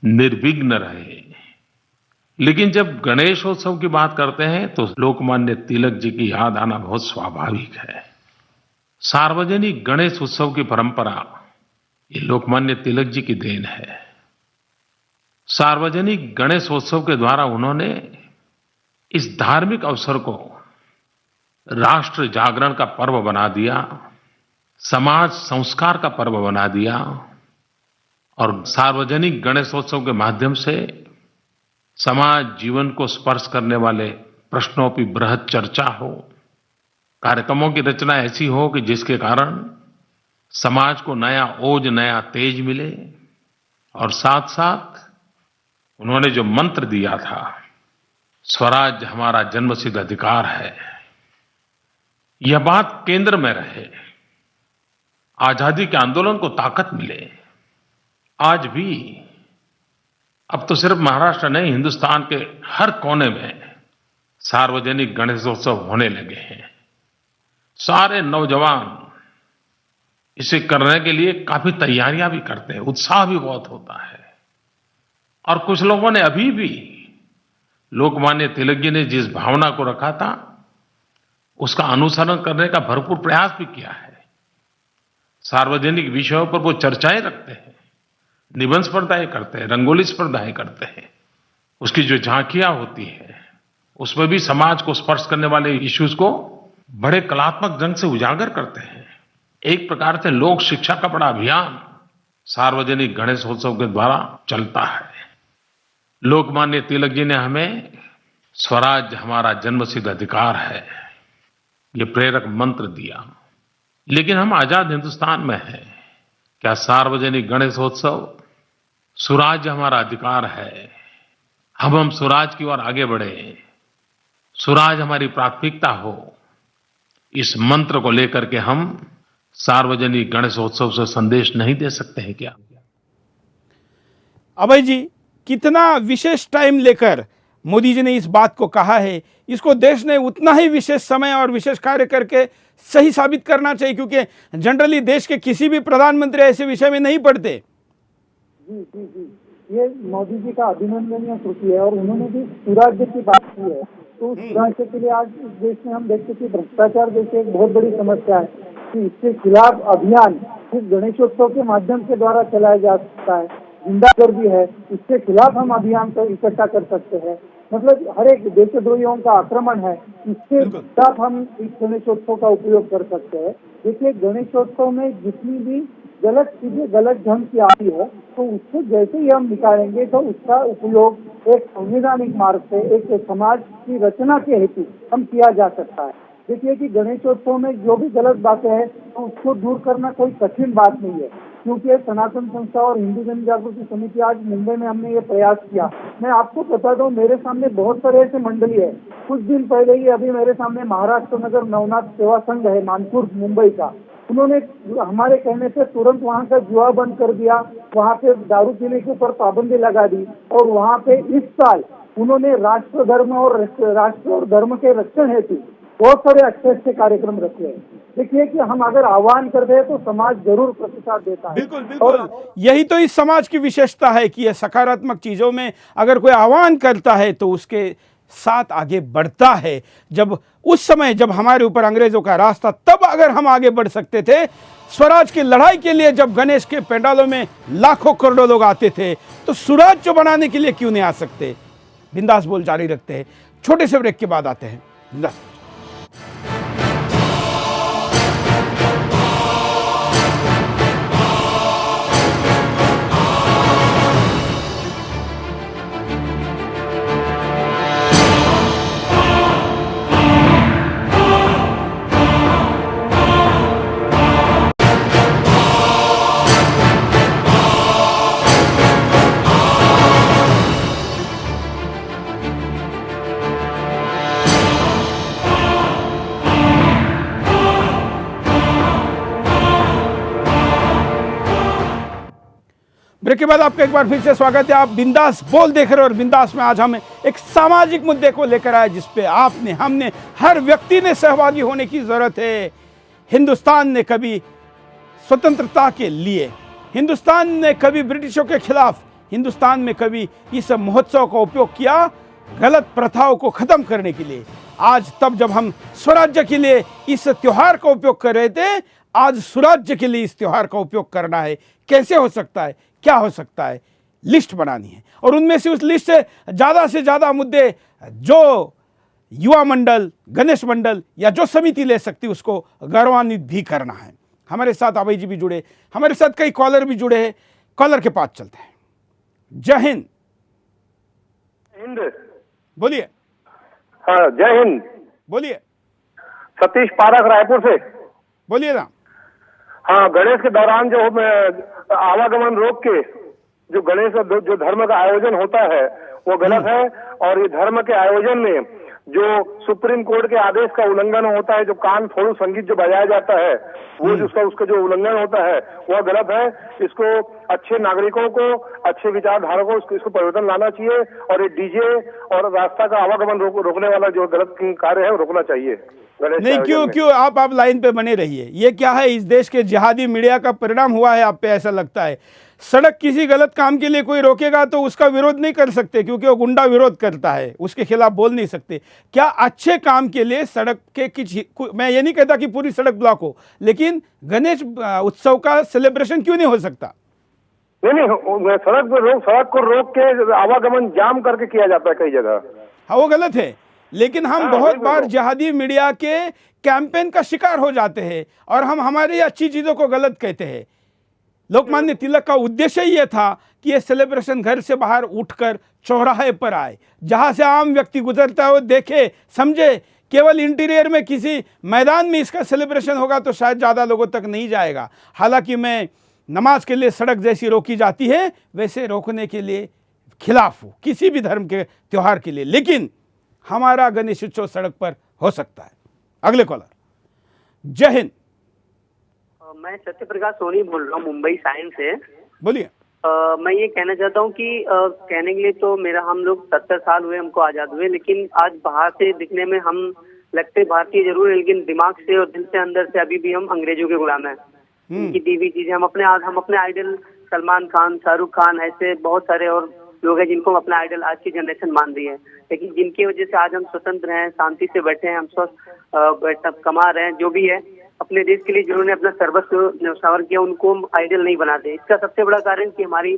निर्विघ्न रहे। लेकिन जब गणेशोत्सव की बात करते हैं तो लोकमान्य तिलक जी की याद आना बहुत स्वाभाविक है। सार्वजनिक गणेश उत्सव की परंपरा ये लोकमान्य तिलक जी की देन है। सार्वजनिक गणेशोत्सव के द्वारा उन्होंने इस धार्मिक अवसर को राष्ट्र जागरण का पर्व बना दिया, समाज संस्कार का पर्व बना दिया और सार्वजनिक गणेशोत्सव के माध्यम से समाज जीवन को स्पर्श करने वाले प्रश्नों की बृहद चर्चा हो, कार्यक्रमों की रचना ऐसी हो कि जिसके कारण समाज को नया ओज, नया तेज मिले। और साथ साथ उन्होंने जो मंत्र दिया था, स्वराज हमारा जन्मसिद्ध अधिकार है, यह बात केंद्र में रहे, आजादी के आंदोलन को ताकत मिले। आज भी, अब तो सिर्फ महाराष्ट्र नहीं, हिंदुस्तान के हर कोने में सार्वजनिक गणेशोत्सव होने लगे हैं। सारे नौजवान इसे करने के लिए काफी तैयारियां भी करते हैं, उत्साह भी बहुत होता है। और कुछ लोगों ने अभी भी लोकमान्य तिलक जी ने जिस भावना को रखा था उसका अनुसरण करने का भरपूर प्रयास भी किया है। सार्वजनिक विषयों पर वो चर्चाएं रखते हैं, निबंध स्पर्धाएं करते हैं, रंगोली स्पर्धाएं करते हैं। उसकी जो झांकियां होती है उसमें भी समाज को स्पर्श करने वाले इश्यूज को बड़े कलात्मक ढंग से उजागर करते हैं। एक प्रकार से लोक शिक्षा का बड़ा अभियान सार्वजनिक गणेशोत्सव के द्वारा चलता है। लोकमान्य तिलक जी ने हमें स्वराज हमारा जन्मसिद्ध अधिकार है ये प्रेरक मंत्र दिया। लेकिन हम आजाद हिंदुस्तान में हैं। क्या सार्वजनिक गणेशोत्सव स्वराज हमारा अधिकार है, हम स्वराज की ओर आगे बढ़े, स्वराज हमारी प्राथमिकता हो, इस मंत्र को लेकर के हम सार्वजनिक गणेशोत्सव से संदेश नहीं दे सकते हैं क्या? अभय जी, कितना विशेष टाइम लेकर मोदी जी ने इस बात को कहा है, इसको देश ने उतना ही विशेष समय और विशेष कार्य करके सही साबित करना चाहिए, क्योंकि जनरली देश के किसी भी प्रधानमंत्री ऐसे विषय में नहीं पढ़ते। जी जी जी, ये मोदी जी का अभिनंदनीय कृति है और उन्होंने भी सुराज्य की बात की है। तो सुराज्य के लिए आज इस देश में हम देखते कि भ्रष्टाचार जैसे एक बहुत बड़ी समस्या है कि इसके खिलाफ अभियान इस गणेशोत्सव के माध्यम के द्वारा चलाया जा सकता है। गुंडागर्दी है, इसके खिलाफ हम अभियान को इकट्ठा कर सकते हैं। मतलब हर एक देशद्रोहियों का आक्रमण है, इसके खिलाफ हम इस गणेशोत्सव का उपयोग कर सकते हैं। देखिए, गणेशोत्सव में जितनी भी गलत चीजें गलत ढंग की आती है तो उसको जैसे ही हम निकालेंगे तो उसका उपयोग एक संवैधानिक मार्ग से एक समाज की रचना के हेतु हम किया जा सकता है। देखिए कि गणेशोत्सव में जो भी गलत बातें हैं तो उसको दूर करना कोई कठिन बात नहीं है, क्योंकि सनातन संस्था और हिंदू जन जागृति समिति आज मुंबई में हमने ये प्रयास किया। मैं आपको बता दूं, मेरे सामने बहुत सारे ऐसे मंडली है। कुछ दिन पहले ही अभी मेरे सामने महाराष्ट्र नगर नवनाथ सेवा संघ है मानपुर मुंबई का, उन्होंने हमारे कहने से तुरंत वहाँ का जुआ बंद कर दिया, वहाँ पे दारू पीने के ऊपर पाबंदी लगा दी और वहाँ पे इस साल उन्होंने राष्ट्र और धर्म के रक्षण हेतु बहुत सारे अच्छे अच्छे कार्यक्रम रखे हैं। देखिए कि हम अगर आह्वान करते हैं तो समाज जरूर प्रतिसाद देता है। बिल्कुल बिल्कुल, और यही तो इस समाज की विशेषता है कि ये सकारात्मक चीजों में अगर कोई आह्वान करता है तो उसके साथ आगे बढ़ता है। जब उस समय जब हमारे ऊपर अंग्रेजों का राज था, तब अगर हम आगे बढ़ सकते थे स्वराज की लड़ाई के लिए, जब गणेश के पंडालों में लाखों करोड़ों लोग आते थे, तो स्वराज जो बनाने के लिए क्यों नहीं आ सकते? बिंदास बोल जारी रखते हैं, छोटे से ब्रेक के बाद आते हैं। बिंदास। ब्रेक के बाद आपका एक बार फिर से स्वागत है। आप बिंदास बोल देख रहे हो और बिंदास में आज हम एक सामाजिक मुद्दे को लेकर आए जिसपे आपने, हमने, हर व्यक्ति ने सहभागी होने की जरूरत है। हिंदुस्तान ने कभी स्वतंत्रता के लिए, हिंदुस्तान ने कभी ब्रिटिशों के खिलाफ, हिंदुस्तान में कभी इस महोत्सव का उपयोग किया गलत प्रथाओं को खत्म करने के लिए। आज तब जब हम स्वराज्य के लिए इस त्योहार का उपयोग कर रहे थे, आज सुराज्य के लिए इस त्योहार का उपयोग करना है। कैसे हो सकता है, क्या हो सकता है, लिस्ट बनानी है और उनमें से उस लिस्ट से ज्यादा मुद्दे जो युवा मंडल, गणेश मंडल या जो समिति ले सकती उसको गौरवान्वित भी करना है। हमारे साथ अभय जी भी जुड़े, हमारे साथ कई कॉलर भी जुड़े हैं। कॉलर के पास चलते हैं। जय हिंद। हिंद बोलिए। हाँ, जय हिंद। बोलिए। सतीश पारक रायपुर से। बोलिए ना। हाँ, गणेश के दौरान जो आवागमन रोक के जो गणेश जो धर्म का आयोजन होता है वो गलत है। और ये धर्म के आयोजन में जो सुप्रीम कोर्ट के आदेश का उल्लंघन होता है, जो कान फोड़ू संगीत जो बजाया जाता है वो उसका जो उल्लंघन होता है वह गलत है। इसको अच्छे नागरिकों को, अच्छे विचारधारकों को इसको परिवर्तन लाना चाहिए और ये डीजे और रास्ता का आवागमन रोकने वाला जो गलत कार्य है वो रोकना चाहिए। नहीं, क्यों आप लाइन पे बने रहिए। ये क्या है, इस देश के जिहादी मीडिया का परिणाम हुआ है आप पे, ऐसा लगता है। सड़क किसी गलत काम के लिए कोई रोकेगा तो उसका विरोध नहीं कर सकते क्योंकि वो गुंडा विरोध करता है, उसके खिलाफ बोल नहीं सकते। क्या अच्छे काम के लिए सड़क के मैं ये नहीं कहता कि पूरी सड़क ब्लॉक हो, लेकिन गणेश उत्सव का सेलिब्रेशन क्यों नहीं हो सकता? नहीं, सड़क को रोक के आवागमन जाम करके किया जाता है कई जगह। हाँ, वो गलत है, लेकिन हम बहुत बार जिहादी मीडिया के कैंपेन का शिकार हो जाते हैं और हम हमारी अच्छी चीजों को गलत कहते हैं। लोकमान्य तिलक का उद्देश्य ये था कि ये सेलिब्रेशन घर से बाहर उठकर चौराहे पर आए, जहां से आम व्यक्ति गुजरता है वो देखे, समझे। केवल इंटीरियर में किसी मैदान में इसका सेलिब्रेशन होगा तो शायद ज़्यादा लोगों तक नहीं जाएगा। हालांकि मैं नमाज के लिए सड़क जैसी रोकी जाती है वैसे रोकने के लिए खिलाफ हूँ, किसी भी धर्म के त्यौहार के लिए, लेकिन हमारा गणेश उत्सव सड़क पर हो सकता है। अगले कॉलर। जय हिंद। मैं सत्य प्रकाश सोनी बोल रहा हूँ मुंबई साइंस से। बोलिए। मैं ये कहना चाहता हूँ कि कहने के लिए तो हम लोग 70 साल हुए हमको आजाद हुए, लेकिन आज बाहर से दिखने में हम लगते भारतीय जरूर है, लेकिन दिमाग से और दिल से अंदर से अभी भी हम अंग्रेजों के गुलाम हैं। उनकी दी हुई चीजें हम अपने आइडल सलमान खान, शाहरुख खान, ऐसे बहुत सारे और लोग हैं जिनको हम अपना आइडल आज की जनरेशन मान रही है, लेकिन जिनकी वजह से आज हम स्वतंत्र हैं, शांति से बैठे हैं, हम स्वस्थ कमा रहे हैं, जो भी है अपने देश के लिए जिन्होंने अपना सर्वस्व न्यौछावर किया उनको हम आइडल नहीं बनाते। इसका सबसे बड़ा कारण कि हमारी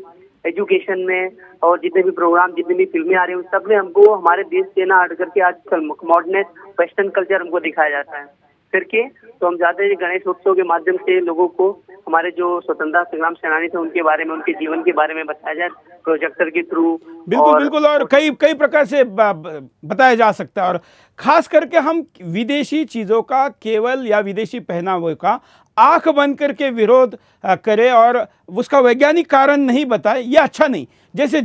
एजुकेशन में और जितने भी प्रोग्राम, जितनी भी फिल्में आ रही हैं, उन सब में हमको हमारे देश से ना हट करके आजकल मॉडर्न वेस्टर्न कल्चर हमको दिखाया जाता है। फिर के तो हम चाहते हैं कि गणेश उत्सव के माध्यम से लोगों को हमारे जो स्वतंत्रता संग्राम सेनानी थे उनके बारे में, उनके जीवन के बारे में बताया जाए प्रोजेक्टर के थ्रू। बिल्कुल और कई प्रकार से बताया जा सकता है। और खास करके हम विदेशी चीजों का केवल या विदेशी पहनावे का आंख बंद करके विरोध करें और उसका वैज्ञानिक कारण नहीं बताए, ये अच्छा नहीं। जैसे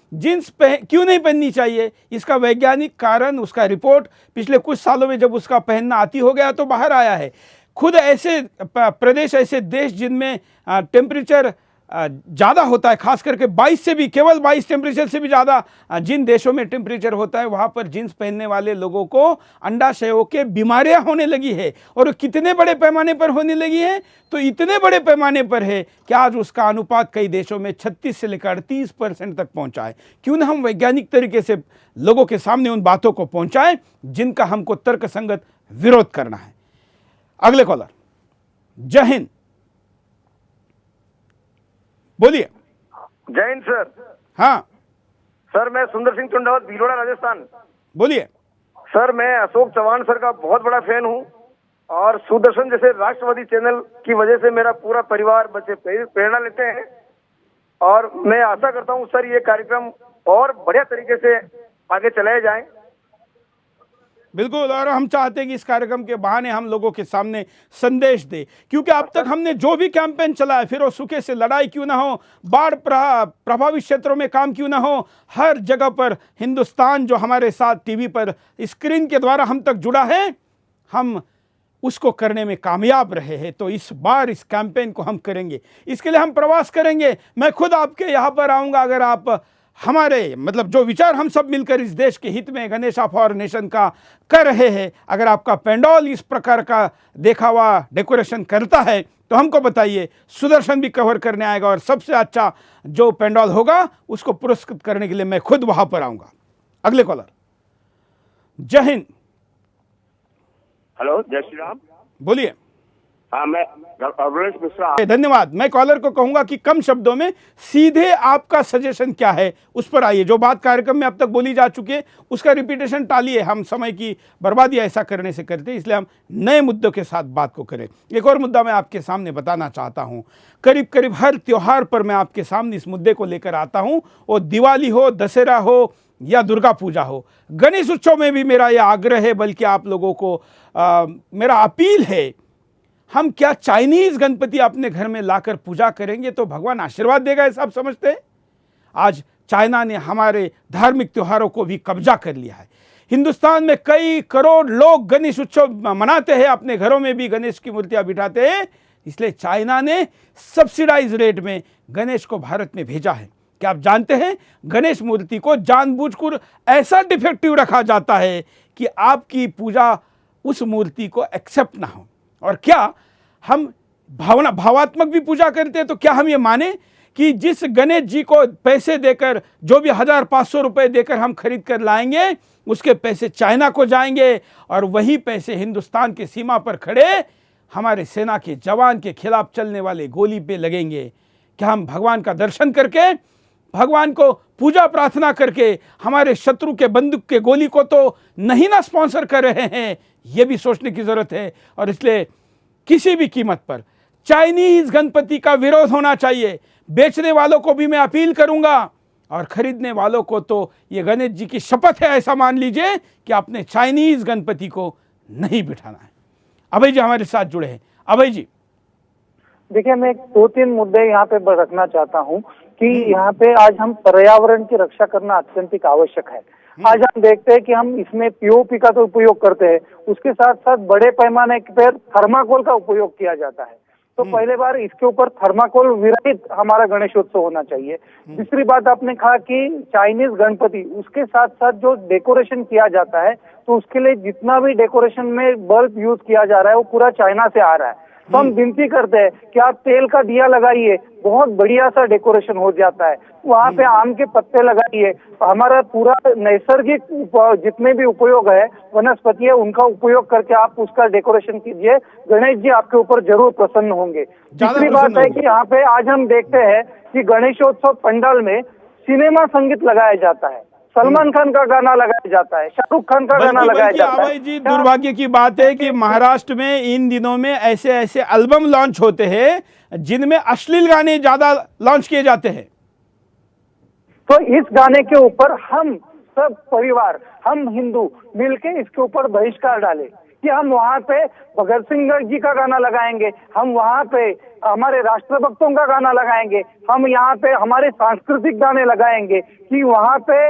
जींस क्यों नहीं पहननी चाहिए, इसका वैज्ञानिक कारण, उसका रिपोर्ट पिछले कुछ सालों में जब उसका पहनना आती हो गया तो बाहर आया है। खुद ऐसे प्रदेश, ऐसे देश जिनमें टेम्परेचर ज़्यादा होता है, खास करके 22 से भी, केवल 22 टेम्परेचर से भी ज़्यादा जिन देशों में टेम्परेचर होता है वहाँ पर जींस पहनने वाले लोगों को अंडाशयों के बीमारियाँ होने लगी है। और कितने बड़े पैमाने पर होने लगी है, तो इतने बड़े पैमाने पर है कि आज उसका अनुपात कई देशों में 36 से लेकर 38% तक पहुँचा है। क्यों ना हम वैज्ञानिक तरीके से लोगों के सामने उन बातों को पहुँचाएं जिनका हमको तर्कसंगत विरोध करना है। अगले कॉलर। जय हिंद। बोलिए। जय हिंद सर। हाँ सर, मैं सुंदर सिंह चुंडावत, भीलवाड़ा, राजस्थान। बोलिए। सर, मैं अशोक चौहान सर का बहुत बड़ा फैन हूँ और सूरदर्शन जैसे राष्ट्रवादी चैनल की वजह से मेरा पूरा परिवार बच्चे प्रेरणा लेते हैं और मैं आशा करता हूँ सर ये कार्यक्रम और बढ़िया तरीके से आगे चलाए जाएं। बिल्कुल, और हम चाहते हैं कि इस कार्यक्रम के बहाने हम लोगों के सामने संदेश दे, क्योंकि अब तक हमने जो भी कैंपेन चलाया, फिर वो सूखे से लड़ाई क्यों ना हो, बाढ़ प्रभावित क्षेत्रों में काम क्यों ना हो, हर जगह पर हिंदुस्तान जो हमारे साथ टीवी पर स्क्रीन के द्वारा हम तक जुड़ा है, हम उसको करने में कामयाब रहे हैं। तो इस बार इस कैंपेन को हम करेंगे, इसके लिए हम प्रवास करेंगे। मैं खुद आपके यहाँ पर आऊँगा अगर आप हमारे मतलब जो विचार हम सब मिलकर इस देश के हित में गणेशा फॉर नेशन का कर रहे हैं, अगर आपका पेंडॉल इस प्रकार का देखावा डेकोरेशन करता है तो हमको बताइए, सुदर्शन भी कवर करने आएगा और सबसे अच्छा जो पेंडॉल होगा उसको पुरस्कृत करने के लिए मैं खुद वहां पर आऊंगा। अगले कॉलर। जय हिंद। हेलो, जय श्री राम। बोलिए। हाँ, मैं अवरेश मिश्रा। धन्यवाद। मैं कॉलर को कहूंगा कि कम शब्दों में सीधे आपका सजेशन क्या है उस पर आइए। जो बात कार्यक्रम में अब तक बोली जा चुकी है उसका रिपीटेशन टालिए, हम समय की बर्बादी ऐसा करने से करते हैं, इसलिए हम नए मुद्दों के साथ बात को करें। एक और मुद्दा मैं आपके सामने बताना चाहता हूं। करीब करीब हर त्योहार पर मैं आपके सामने इस मुद्दे को लेकर आता हूं, वो दिवाली हो, दशहरा हो या दुर्गा पूजा हो। गणेश उत्सव में भी मेरा यह आग्रह है, बल्कि आप लोगों को मेरा अपील है, हम क्या चाइनीज गणपति अपने घर में लाकर पूजा करेंगे तो भगवान आशीर्वाद देगा, ऐसा आप समझते हैं? आज चाइना ने हमारे धार्मिक त्योहारों को भी कब्जा कर लिया है। हिंदुस्तान में कई करोड़ लोग गणेश उत्सव मनाते हैं, अपने घरों में भी गणेश की मूर्तियां बिठाते हैं, इसलिए चाइना ने सब्सिडाइज रेट में गणेश को भारत में भेजा है। क्या आप जानते हैं, गणेश मूर्ति को जानबूझकर ऐसा डिफेक्टिव रखा जाता है कि आपकी पूजा उस मूर्ति को एक्सेप्ट ना हो। और क्या हम भावात्मक भी पूजा करते हैं, तो क्या हम ये माने कि जिस गणेश जी को पैसे देकर, जो भी 1500 रुपए देकर हम खरीद कर लाएंगे, उसके पैसे चाइना को जाएंगे और वही पैसे हिंदुस्तान की सीमा पर खड़े हमारे सेना के जवान के खिलाफ चलने वाले गोली पे लगेंगे? क्या हम भगवान का दर्शन करके, भगवान को पूजा प्रार्थना करके हमारे शत्रु के बंदूक के गोली को तो नहीं ना स्पॉन्सर कर रहे हैं? ये भी सोचने की जरूरत है। और इसलिए किसी भी कीमत पर चाइनीज गणपति का विरोध होना चाहिए। बेचने वालों को भी मैं अपील करूंगा और खरीदने वालों को तो ये गणेश जी की शपथ है, ऐसा मान लीजिए कि आपने चाइनीज गणपति को नहीं बिठाना है। अभय जी हमारे साथ जुड़े हैं। अभय जी, देखिए, मैं 2-3 मुद्दे यहाँ पे रखना चाहता हूँ कि यहाँ पे आज हम पर्यावरण की रक्षा करना अत्यंत आवश्यक है। आज हम देखते हैं कि हम इसमें पीओपी का तो उपयोग करते हैं, उसके साथ साथ बड़े पैमाने पर थर्माकोल का उपयोग किया जाता है। तो पहले बार इसके ऊपर थर्माकोल विरहित हमारा गणेशोत्सव होना चाहिए। दूसरी बात, आपने कहा कि चाइनीज गणपति, उसके साथ साथ जो डेकोरेशन किया जाता है, तो उसके लिए जितना भी डेकोरेशन में बल्ब यूज किया जा रहा है वो पूरा चाइना से आ रहा है। तो हम विनती करते हैं कि आप तेल का दिया लगाइए, बहुत बढ़िया सा डेकोरेशन हो जाता है। वहाँ पे आम के पत्ते लगाइए, हमारा पूरा नैसर्गिक जितने भी उपयोग है, वनस्पति है, उनका उपयोग करके आप उसका डेकोरेशन कीजिए। गणेश जी आपके ऊपर जरूर प्रसन्न होंगे। तीसरी बात है कि यहाँ पे आज हम देखते हैं कि गणेशोत्सव पंडाल में सिनेमा संगीत लगाया जाता है, सलमान खान का गाना लगाया जाता है, शाहरुख खान का गाना लगाया जाता है। जी, दुर्भाग्य की बात है कि महाराष्ट्र में इन दिनों में ऐसे ऐसे एल्बम लॉन्च होते हैं जिनमें अश्लील गाने ज्यादा लॉन्च किए जाते हैं। तो इस गाने के ऊपर हम सब परिवार, हम हिंदू मिलके इसके ऊपर बहिष्कार डालें कि हम वहाँ पे भगत सिंह जी का गाना लगाएंगे, हम वहाँ पे हमारे राष्ट्रभक्तों का गाना लगाएंगे, हम यहाँ पे हमारे सांस्कृतिक गाने लगाएंगे, कि वहाँ पे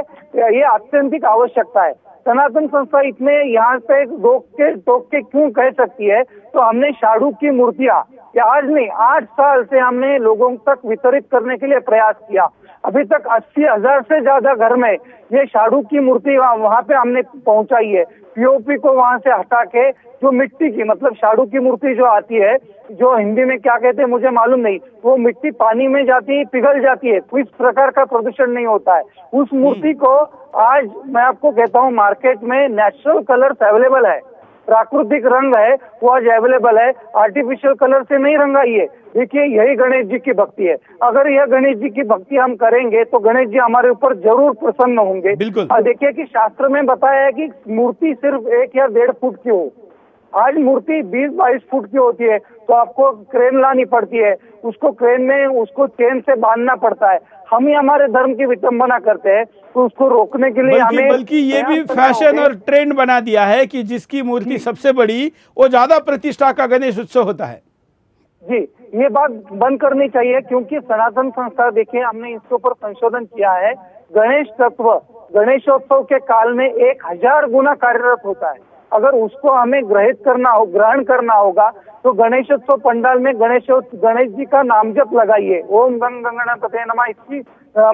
ये अत्यंतिक आवश्यकता है। सनातन संस्था इतने यहाँ पे टोक के क्यों कह सकती है? तो हमने शाडू की मूर्तियां आज नहीं 8 साल से हमने लोगों तक वितरित करने के लिए प्रयास किया। अभी तक 80,000 से ज्यादा घर में ये शाडू की मूर्ति वहाँ पे हमने पहुंचाई है। पीओपी को वहां से हटा के जो मिट्टी की, मतलब शाडू की मूर्ति जो आती है, जो हिंदी में क्या कहते हैं मुझे मालूम नहीं, वो मिट्टी पानी में जाती है, पिघल जाती है, तो इस प्रकार का प्रदूषण नहीं होता है। उस मूर्ति को आज मैं आपको कहता हूँ मार्केट में नेचुरल कलर्स अवेलेबल है, प्राकृतिक रंग है वो आज अवेलेबल है, आर्टिफिशियल कलर से नहीं रंगाई है। देखिए, यही गणेश जी की भक्ति है। अगर यह गणेश जी की भक्ति हम करेंगे तो गणेश जी हमारे ऊपर जरूर प्रसन्न होंगे। देखिए कि शास्त्र में बताया है कि मूर्ति सिर्फ 1 या 1.5 फुट की हो, आज मूर्ति 20-22 फुट की होती है, तो आपको क्रेन लानी पड़ती है, उसको क्रेन में उसको चेन से बांधना पड़ता है। हम ही हमारे धर्म की विडंबना करते हैं, तो उसको रोकने के लिए हमें बल्कि ये भी फैशन और ट्रेंड बना दिया है कि जिसकी मूर्ति सबसे बड़ी वो ज्यादा प्रतिष्ठा का गणेश उत्सव होता है। जी, ये बात बंद करनी चाहिए, क्योंकि सनातन संस्था, देखिए हमने इसके ऊपर संशोधन किया है। गणेश तत्व गणेशोत्सव के काल में 1000 गुना कार्यरत होता है। अगर उसको हमें ग्रहण करना होगा तो गणेशोत्सव पंडाल में गणेश जी का नाम जप लगाइए, ओम गंग गणपते नमः, इसकी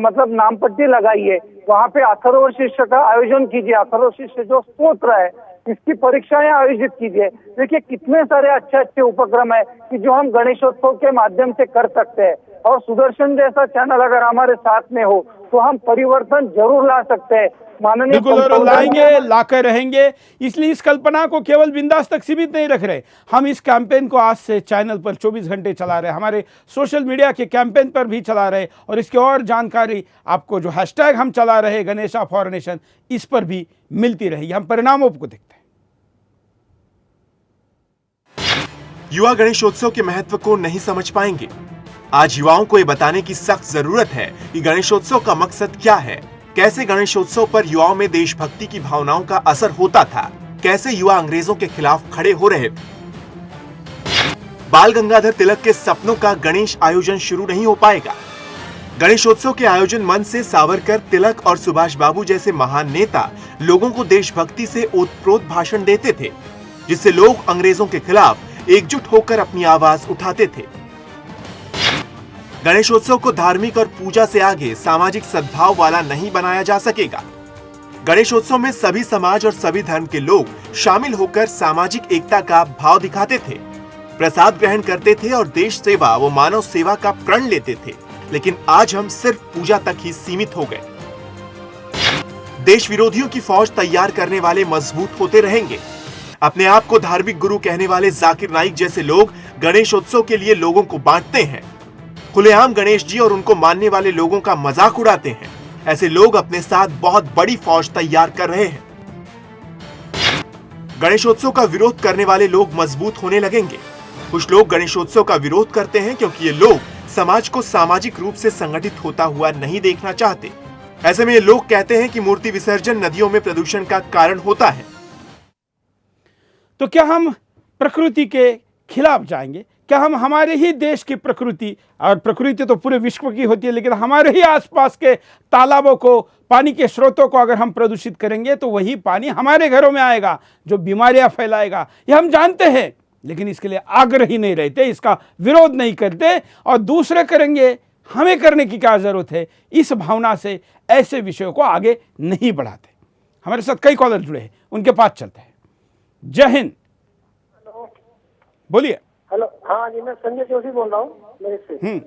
मतलब नाम पट्टी लगाइए। वहां पे अथर्व शीर्ष का आयोजन कीजिए, अथर्व शीर्ष जो स्तोत्र है इसकी परीक्षाएं आयोजित कीजिए। देखिए कितने सारे अच्छे अच्छे उपक्रम है कि जो हम गणेशोत्सव के माध्यम से कर सकते हैं, और सुदर्शन जैसा चैनल अगर हमारे साथ में हो तो हम परिवर्तन जरूर ला सकते हैं। माननीय बिल्कुल, और लाएंगे, लाकर रहेंगे। इसलिए इस कल्पना को केवल बिंदास तक सीमित नहीं रख रहे, हम इस कैंपेन को आज से चैनल पर 24 घंटे चला रहे, हमारे सोशल मीडिया के कैंपेन पर भी चला रहे, और इसकी और जानकारी आपको जो हैशटैग हम चला रहे गणेशा फॉर नेशन, इस पर भी मिलती रहेगी। हम परिणामों को देखते हैं। युवा गणेशोत्सव के महत्व को नहीं समझ पाएंगे। आज युवाओं को ये बताने की सख्त जरूरत है कि गणेशोत्सव का मकसद क्या है, कैसे गणेशोत्सव पर युवाओं में देशभक्ति की भावनाओं का असर होता था, कैसे युवा अंग्रेजों के खिलाफ खड़े हो रहे थे। बाल गंगाधर तिलक के सपनों का गणेश आयोजन शुरू नहीं हो पाएगा। गणेशोत्सव के आयोजन मन से सावरकर, तिलक और सुभाष बाबू जैसे महान नेता लोगों को देशभक्ति से ओतप्रोत भाषण देते थे, जिससे लोग अंग्रेजों के खिलाफ एकजुट होकर अपनी आवाज उठाते थे। गणेशोत्सव को धार्मिक और पूजा से आगे सामाजिक सद्भाव वाला नहीं बनाया जा सकेगा। गणेशोत्सव में सभी समाज और सभी धर्म के लोग शामिल होकर सामाजिक एकता का भाव दिखाते थे, प्रसाद ग्रहण करते थे और देश सेवा व मानव सेवा का प्रण लेते थे। लेकिन आज हम सिर्फ पूजा तक ही सीमित हो गए। देश विरोधियों की फौज तैयार करने वाले मजबूत होते रहेंगे। अपने आप को धार्मिक गुरु कहने वाले जाकिर नाइक जैसे लोग गणेशोत्सव के लिए लोगों को बांटते हैं, खुलेआम गणेश जी और उनको मानने वाले लोगों का मजाक उड़ाते हैं। ऐसे लोग अपने साथ बहुत बड़ी फौज तैयार कर रहे हैं। गणेशोत्सव का विरोध करने वाले लोग मजबूत होने लगेंगे। कुछ लोग गणेशोत्सव का विरोध करते हैं क्योंकि ये लोग समाज को सामाजिक रूप से संगठित होता हुआ नहीं देखना चाहते। ऐसे में ये लोग कहते हैं कि मूर्ति विसर्जन नदियों में प्रदूषण का कारण होता है। तो क्या हम प्रकृति के खिलाफ जाएंगे? क्या हम हमारे ही देश की प्रकृति, और प्रकृति तो पूरे विश्व की होती है, लेकिन हमारे ही आसपास के तालाबों को, पानी के स्रोतों को अगर हम प्रदूषित करेंगे तो वही पानी हमारे घरों में आएगा जो बीमारियां फैलाएगा? ये हम जानते हैं, लेकिन इसके लिए आग्रही नहीं रहते, इसका विरोध नहीं करते, और दूसरे करेंगे, हमें करने की क्या जरूरत है, इस भावना से ऐसे विषयों को आगे नहीं बढ़ाते। हमारे साथ कई कॉलर जुड़े हैं, उनके पास चलते हैं। जय हिंद। बोलिए। हेलो, हाँ जी, मैं संजय जोशी बोल रहा हूँ मेरे से।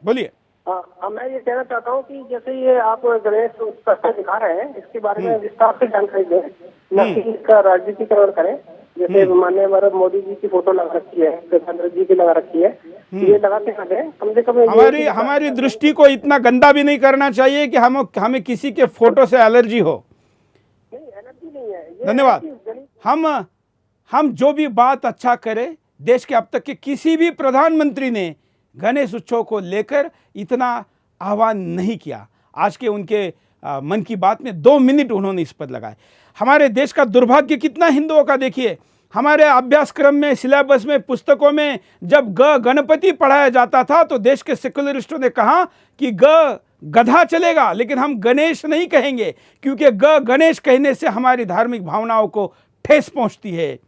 बोलिए। हाँ, मैं ये कहना चाहता हूँ कि जैसे ये आप गणेश उत्सव दिखा रहे हैं, इसके बारे में विस्तार से जानकारी दें, न कि इसका राजनीतिकरण करें। जैसे माननीय मोदी जी की फोटो लगा रखी है, प्रधानमंत्री जी की लगा रखी है, ये लगा के दें कम से कम। हमारी दृष्टि को इतना गंदा भी नहीं करना चाहिए कि हमें किसी के फोटो से एलर्जी हो। नहीं, एलर्जी नहीं है। धन्यवाद। हम जो भी बात अच्छा करें, देश के अब तक के किसी भी प्रधानमंत्री ने गणेश उत्सव को लेकर इतना आह्वान नहीं किया। आज के उनके मन की बात में 2 मिनट उन्होंने इस पर लगाए। हमारे देश का दुर्भाग्य कितना हिंदुओं का देखिए, हमारे अभ्यासक्रम में, सिलेबस में, पुस्तकों में जब गणपति पढ़ाया जाता था तो देश के सेकुलरिस्टों ने कहा कि गधा चलेगा, लेकिन हम गणेश नहीं कहेंगे, क्योंकि गणेश कहने से हमारी धार्मिक भावनाओं को ठेस पहुंचती है।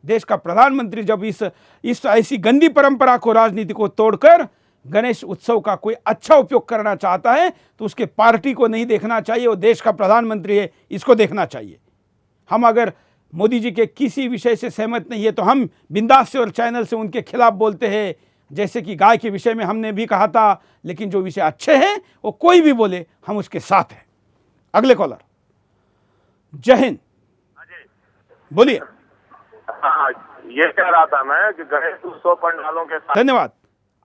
देश का प्रधानमंत्री जब इस ऐसी गंदी परंपरा को, राजनीति को तोड़कर गणेश उत्सव का कोई अच्छा उपयोग करना चाहता है तो उसके पार्टी को नहीं देखना चाहिए, वो देश का प्रधानमंत्री है, इसको देखना चाहिए। हम अगर मोदी जी के किसी विषय से सहमत नहीं है तो हम बिंदास से और चैनल से उनके खिलाफ बोलते हैं, जैसे कि गाय के विषय में हमने भी कहा था। लेकिन जो विषय अच्छे हैं वो कोई भी बोले, हम उसके साथ हैं। अगले कॉलर। जय हिंद। बोलिए। हाँ, ये कह रहा था मैं कि गणेश उत्सव पंडालों के साथ। धन्यवाद।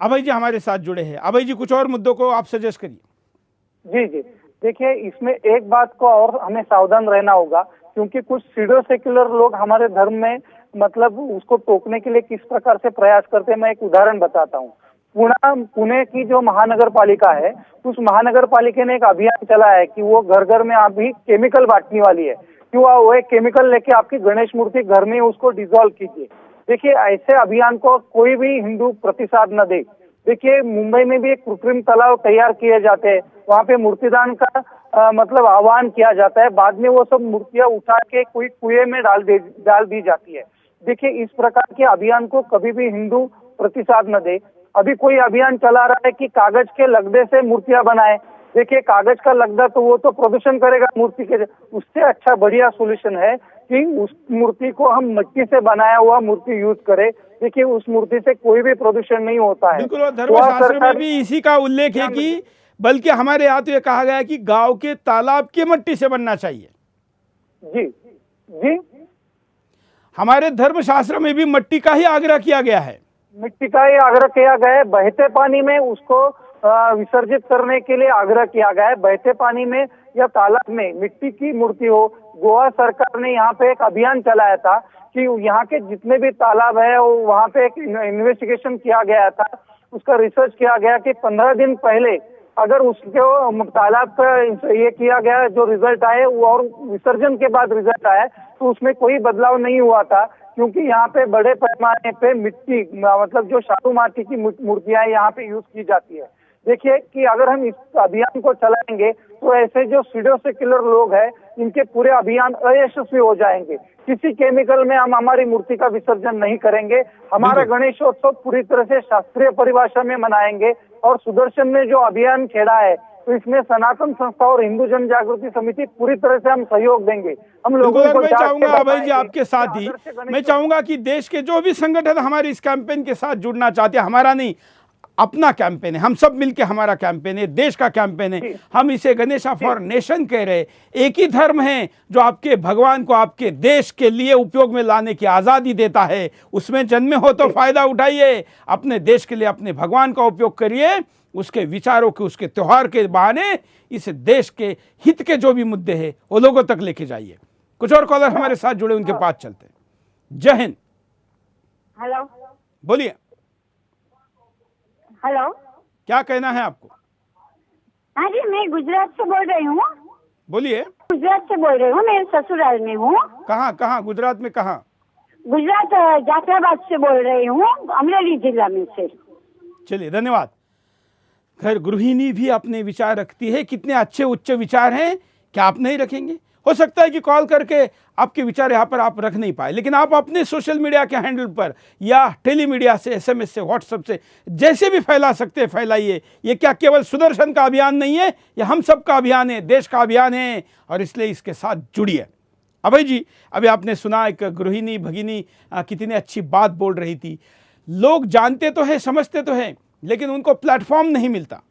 अभय जी हमारे साथ जुड़े हैं। अभय जी, कुछ और मुद्दों को आप सजेस्ट करिए। जी, देखिए इसमें एक बात को और हमें सावधान रहना होगा, क्योंकि कुछ सीडो सेक्युलर लोग हमारे धर्म में मतलब उसको टोकने के लिए किस प्रकार से प्रयास करते हैं। मैं एक उदाहरण बताता हूँ। पुणे की जो महानगर पालिका है, उस महानगर पालिका ने एक अभियान चला है कि वो घर घर में अभी केमिकल बांटने वाली है कि वो एक केमिकल लेके आपकी गणेश मूर्ति घर में उसको डिसॉल्व कीजिए। देखिए, ऐसे अभियान को कोई भी हिंदू प्रतिसाद न दे। देखिए, मुंबई में भी एक कृत्रिम तालाब तैयार किए जाते हैं, वहाँ पे मूर्तिदान का मतलब आह्वान किया जाता है, बाद में वो सब मूर्तियां उठा के कोई कुएं में डाल दी जाती है। देखिए, इस प्रकार के अभियान को कभी भी हिंदू प्रतिसाद न दे। अभी कोई अभियान चला रहा है कि कागज के लगदे से मूर्तियां बनाए। देखिए, कागज का लगदा तो वो तो प्रदूषण करेगा मूर्ति के, उससे अच्छा बढ़िया सोल्यूशन है कि उस मूर्ति को हम मिट्टी से बनाया हुआ मूर्ति यूज करें। देखिए, उस मूर्ति से कोई भी प्रदूषण नहीं होता है। बिल्कुल, और धर्मशास्त्र में भी इसी का उल्लेख है कि बल्कि हमारे यहाँ तो ये कहा गया है कि गांव के तालाब की मिट्टी से बनना चाहिए। जी जी, हमारे धर्मशास्त्र में भी मिट्टी का ही आग्रह किया गया है। मिट्टी का ही आग्रह किया गया है। बहते पानी में उसको विसर्जित करने के लिए आग्रह किया गया है। बहते पानी में या तालाब में मिट्टी की मूर्ति हो। गोवा सरकार ने यहाँ पे एक अभियान चलाया था कि यहाँ के जितने भी तालाब है वहाँ पे एक इन्वेस्टिगेशन किया गया था। उसका रिसर्च किया गया कि 15 दिन पहले अगर उसको तालाब का ये किया गया, जो रिजल्ट आए और विसर्जन के बाद रिजल्ट आया, तो उसमें कोई बदलाव नहीं हुआ था, क्योंकि यहाँ पे बड़े पैमाने पे मिट्टी मतलब जो शालू माटी की मूर्तियां यहाँ पे यूज की जाती है। देखिए कि अगर हम इस अभियान को चलाएंगे तो ऐसे जो सीडो सेक्युलर लोग हैं इनके पूरे अभियान अयशस्वी हो जाएंगे। किसी केमिकल में हम हमारी मूर्ति का विसर्जन नहीं करेंगे। हमारा गणेशोत्सव पूरी तरह से शास्त्रीय परिभाषा में मनाएंगे। और सुदर्शन ने जो अभियान छेड़ा है तो इसमें सनातन संस्था और हिंदू जन जागृति समिति पूरी तरह से हम सहयोग देंगे। हम लोगों को मैं चाहूंगा अभय जी आपके साथ ही मैं चाहूंगा कि देश के जो भी संगठन हमारे इस कैंपेन के साथ जुड़ना चाहते हैं, हमारा नहीं अपना कैंपेन है, हम सब मिलके हमारा कैंपेन है, देश का कैंपेन है, हम इसे गणेशा फॉर नेशन कह रहे। एक ही धर्म है जो आपके भगवान को आपके देश के लिए उपयोग में लाने की आज़ादी देता है। उसमें जन्मे हो तो फायदा उठाइए, अपने देश के लिए अपने भगवान का उपयोग करिए, उसके विचारों के उसके त्योहार के बहाने इस देश के हित के जो भी मुद्दे हैं वो लोगों तक लेके जाइए। कुछ और कॉलर हमारे साथ जुड़े, उनके पास चलते हैं। जय हिंद। हेलो, बोलिए। हेलो, क्या कहना है आपको? हाँ जी, मैं गुजरात से बोल रही हूँ। बोलिए। गुजरात से बोल रही हूँ, मैं ससुराल में हूँ। कहाँ गुजरात में कहाँ? गुजरात जाफराबाद से बोल रही हूँ, अमरेली जिला में से। चलिए, धन्यवाद। खैर, गृहिणी भी अपने विचार रखती है। कितने अच्छे उच्च विचार हैं, क्या आप नहीं रखेंगे? हो सकता है कि कॉल करके आपके विचार यहाँ पर आप रख नहीं पाए, लेकिन आप अपने सोशल मीडिया के हैंडल पर या टेलीमीडिया से, SMS से, व्हाट्सएप से जैसे भी फैला सकते हैं फैलाइए। ये क्या केवल सुदर्शन का अभियान नहीं है, ये हम सब का अभियान है, देश का अभियान है, और इसलिए इसके साथ जुड़िए। अभय जी, अभी आपने सुना एक गृहिणी भगिनी कितनी अच्छी बात बोल रही थी। लोग जानते तो है, समझते तो है, लेकिन उनको प्लेटफॉर्म नहीं मिलता।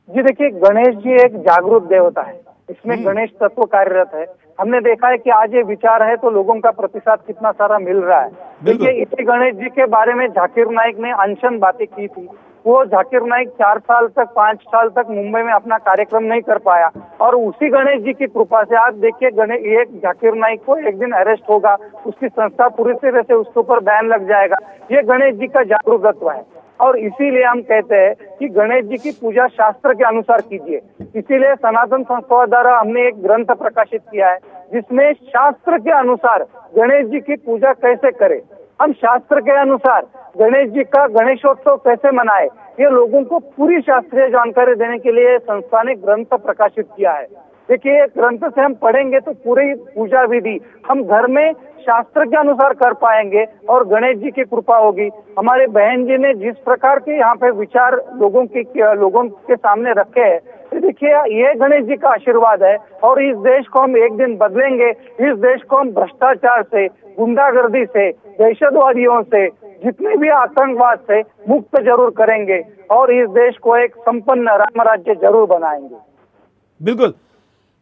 जी देखिए, गणेश जी एक जागरूक देवता है, इसमें गणेश तत्व कार्यरत है। हमने देखा है कि आज ये विचार है तो लोगों का प्रतिसाद कितना सारा मिल रहा है। देखिए, इसी गणेश जी के बारे में जाकिर नाइक ने अनशन बातें की थी। वो जाकिर नाइक 4 साल तक 5 साल तक मुंबई में अपना कार्यक्रम नहीं कर पाया, और उसी गणेश जी की कृपा से आज देखिए ये जाकिर नाइक को एक दिन अरेस्ट होगा, उसकी संस्था पूरी तरह से उसके ऊपर बैन लग जाएगा। ये गणेश जी का जागरूकत्व है, और इसीलिए हम कहते हैं कि गणेश जी की पूजा शास्त्र के अनुसार कीजिए। इसीलिए सनातन संस्था द्वारा हमने एक ग्रंथ प्रकाशित किया है जिसमें शास्त्र के अनुसार गणेश जी की पूजा कैसे करें, हम शास्त्र के अनुसार गणेश जी का गणेशोत्सव कैसे मनाए, ये लोगों को पूरी शास्त्रीय जानकारी देने के लिए संस्था ने ग्रंथ प्रकाशित किया है। देखिए, ग्रंथ से हम पढ़ेंगे तो पूरी पूजा विधि हम घर में शास्त्र के अनुसार कर पाएंगे और गणेश जी की कृपा होगी। हमारे बहन जी ने जिस प्रकार के यहाँ पे विचार लोगों के सामने रखे हैं, तो देखिए ये गणेश जी का आशीर्वाद है, और इस देश को हम एक दिन बदलेंगे। इस देश को हम भ्रष्टाचार से, गुंडागर्दी से, दहशतवादियों से, जितने भी आतंकवाद से मुक्त जरूर करेंगे, और इस देश को एक संपन्न राम राज्य जरूर बनाएंगे। बिल्कुल।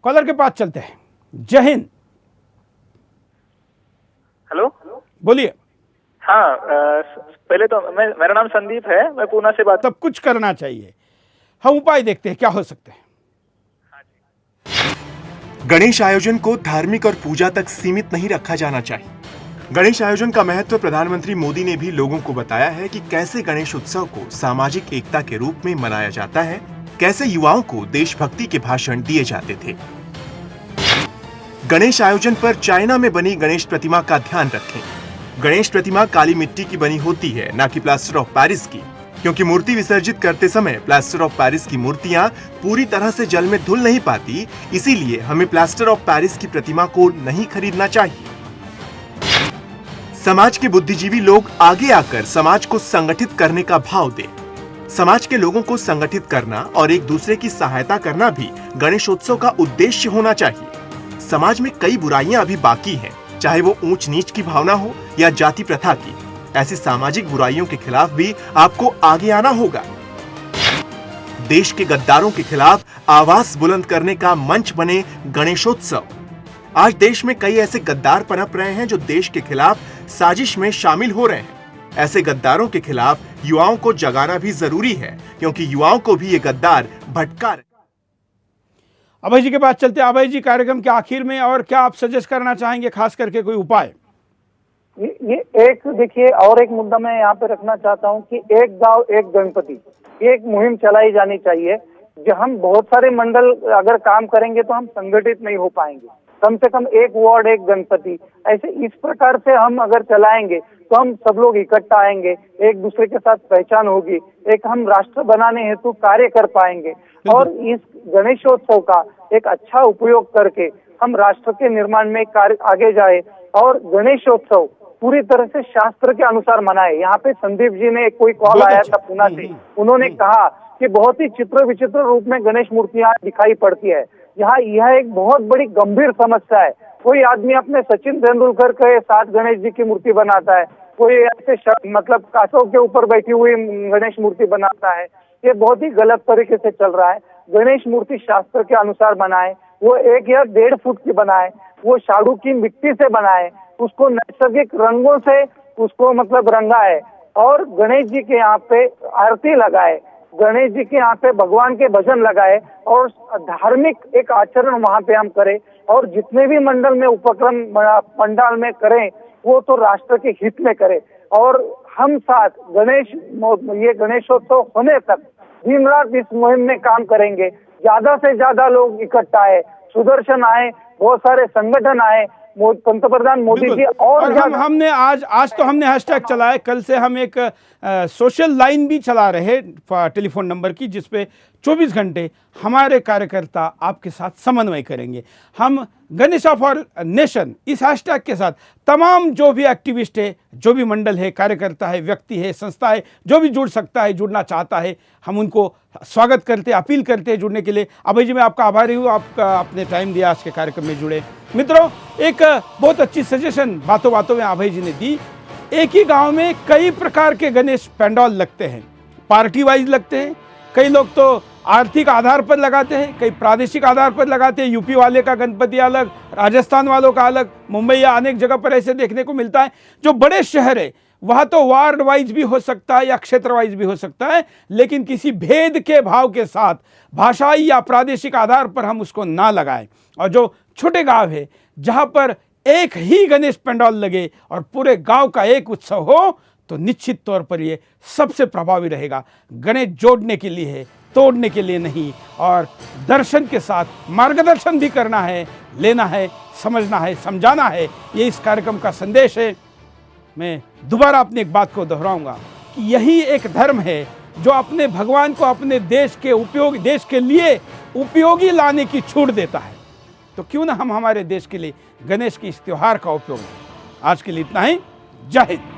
कॉलर के पास चलते हैं। जय हिंद। हेलो, बोलिए। हाँ, पहले तो मेरा नाम संदीप है, मैं पूना से बात। तब कुछ करना चाहिए, हम उपाय देखते हैं क्या हो सकते हैं। गणेश आयोजन को धार्मिक और पूजा तक सीमित नहीं रखा जाना चाहिए। गणेश आयोजन का महत्व प्रधानमंत्री मोदी ने भी लोगों को बताया है कि कैसे गणेश उत्सव को सामाजिक एकता के रूप में मनाया जाता है, कैसे युवाओं को देशभक्ति के भाषण दिए जाते थे। गणेश आयोजन पर चाइना में बनी गणेश प्रतिमा का ध्यान रखें। गणेश प्रतिमा काली मिट्टी की बनी होती है, न कि प्लास्टर ऑफ पेरिस की। क्योंकि मूर्ति विसर्जित करते समय प्लास्टर ऑफ पेरिस की मूर्तियां पूरी तरह से जल में धुल नहीं पाती, इसीलिए हमें प्लास्टर ऑफ पेरिस की प्रतिमा को नहीं खरीदना चाहिए। समाज के बुद्धिजीवी लोग आगे आकर समाज को संगठित करने का भाव दें। समाज के लोगों को संगठित करना और एक दूसरे की सहायता करना भी गणेशोत्सव का उद्देश्य होना चाहिए। समाज में कई बुराइयां अभी बाकी हैं, चाहे वो ऊंच नीच की भावना हो या जाति प्रथा की। ऐसी सामाजिक बुराइयों के खिलाफ भी आपको आगे आना होगा। देश के गद्दारों के खिलाफ आवाज बुलंद करने का मंच बने गणेशोत्सव। आज देश में कई ऐसे गद्दार पनप रहे हैं जो देश के खिलाफ साजिश में शामिल हो रहे हैं। ऐसे गद्दारों के खिलाफ युवाओं को जगाना भी जरूरी है, क्योंकि युवाओं को भी ये गद्दार भटका रहे। अभय जी के पास चलते। अभय जी, कार्यक्रम के आखिर में और क्या आप सजेस्ट करना चाहेंगे, खास करके कोई उपाय? ये एक देखिए, और एक मुद्दा मैं यहाँ पे रखना चाहता हूँ कि एक गांव एक गणपति, एक मुहिम चलाई जानी चाहिए। जो हम बहुत सारे मंडल अगर काम करेंगे तो हम संगठित नहीं हो पाएंगे। कम से कम एक वार्ड एक गणपति, ऐसे इस प्रकार से हम अगर चलाएंगे तो हम सब लोग इकट्ठा आएंगे, एक दूसरे के साथ पहचान होगी, एक हम राष्ट्र बनाने हेतु कार्य कर पाएंगे और इस गणेशोत्सव का एक अच्छा उपयोग करके हम राष्ट्र के निर्माण में कार्य आगे जाए और गणेशोत्सव पूरी तरह से शास्त्र के अनुसार मनाए। यहाँ पे संदीप जी ने कोई कॉल आया था पूना से, उन्होंने कहा कि बहुत ही चित्र विचित्र रूप में गणेश मूर्तियां दिखाई पड़ती है। यहाँ यह एक बहुत बड़ी गंभीर समस्या है। कोई आदमी अपने सचिन तेंदुलकर के साथ गणेश जी की मूर्ति बनाता है, कोई ऐसे मतलब कांसों के ऊपर बैठी हुई गणेश मूर्ति बनाता है। ये बहुत ही गलत तरीके से चल रहा है। गणेश मूर्ति शास्त्र के अनुसार बनाए, वो 1 या 1.5 फुट की बनाए, वो शाड़ू की मिट्टी से बनाए, उसको नैसर्गिक रंगों से उसको मतलब रंगाए और गणेश जी के यहाँ पे आरती लगाए, गणेश जी के यहाँ पे भगवान के भजन लगाए और धार्मिक एक आचरण वहाँ पे हम करें। और जितने भी मंडल में उपक्रम पंडाल में करें वो तो राष्ट्र के हित में करें और हम साथ ये गणेशोत्सव होने तक दिन रात इस मुहिम में काम करेंगे। ज्यादा से ज्यादा लोग इकट्ठा आए, सुदर्शन आए, बहुत सारे संगठन आए, पंतप्रधान मोदी जी और हमने आज तो हमने हैशटैग चलाया, कल से हम एक सोशल लाइन भी चला रहे टेलीफोन नंबर की, जिसपे 24 घंटे हमारे कार्यकर्ता आपके साथ समन्वय करेंगे। हम गणेश फॉर नेशन इस हैशटैग के साथ तमाम जो भी एक्टिविस्ट है, जो भी मंडल है, कार्यकर्ता है, व्यक्ति है, संस्था है, जो भी जुड़ सकता है, जुड़ना चाहता है, हम उनको स्वागत करते, अपील करते हैं जुड़ने के लिए। अभय जी, मैं आपका आभारी हूँ, आपका आपने टाइम दिया, आज के कार्यक्रम में जुड़े। मित्रों, एक बहुत अच्छी सजेशन बातों बातों में अभय जी ने दी। एक ही गांव में कई प्रकार के गणेश पंडाल लगते हैं, पार्टी वाइज लगते हैं, कई लोग तो आर्थिक आधार पर लगाते हैं, कई प्रादेशिक आधार पर लगाते हैं। यूपी वाले का गणपति अलग, राजस्थान वालों का अलग, मुंबई या अनेक जगह पर ऐसे देखने को मिलता है। जो बड़े शहर है वहाँ तो वार्ड वाइज भी हो सकता है या क्षेत्र वाइज भी हो सकता है, लेकिन किसी भेद के भाव के साथ भाषाई या प्रादेशिक आधार पर हम उसको ना लगाएं। और जो छोटे गांव है जहाँ पर एक ही गणेश पंडाल लगे और पूरे गांव का एक उत्सव हो, तो निश्चित तौर पर ये सबसे प्रभावी रहेगा। गणेश जोड़ने के लिए है, तोड़ने के लिए नहीं, और दर्शन के साथ मार्गदर्शन भी करना है, लेना है, समझना है, समझाना है। ये इस कार्यक्रम का संदेश है। मैं दोबारा अपनी एक बात को दोहराऊंगा कि यही एक धर्म है जो अपने भगवान को अपने देश के लिए उपयोगी लाने की छूट देता है। तो क्यों ना हम हमारे देश के लिए गणेश के इस त्योहार का उपयोग। आज के लिए इतना ही। जय हिंद।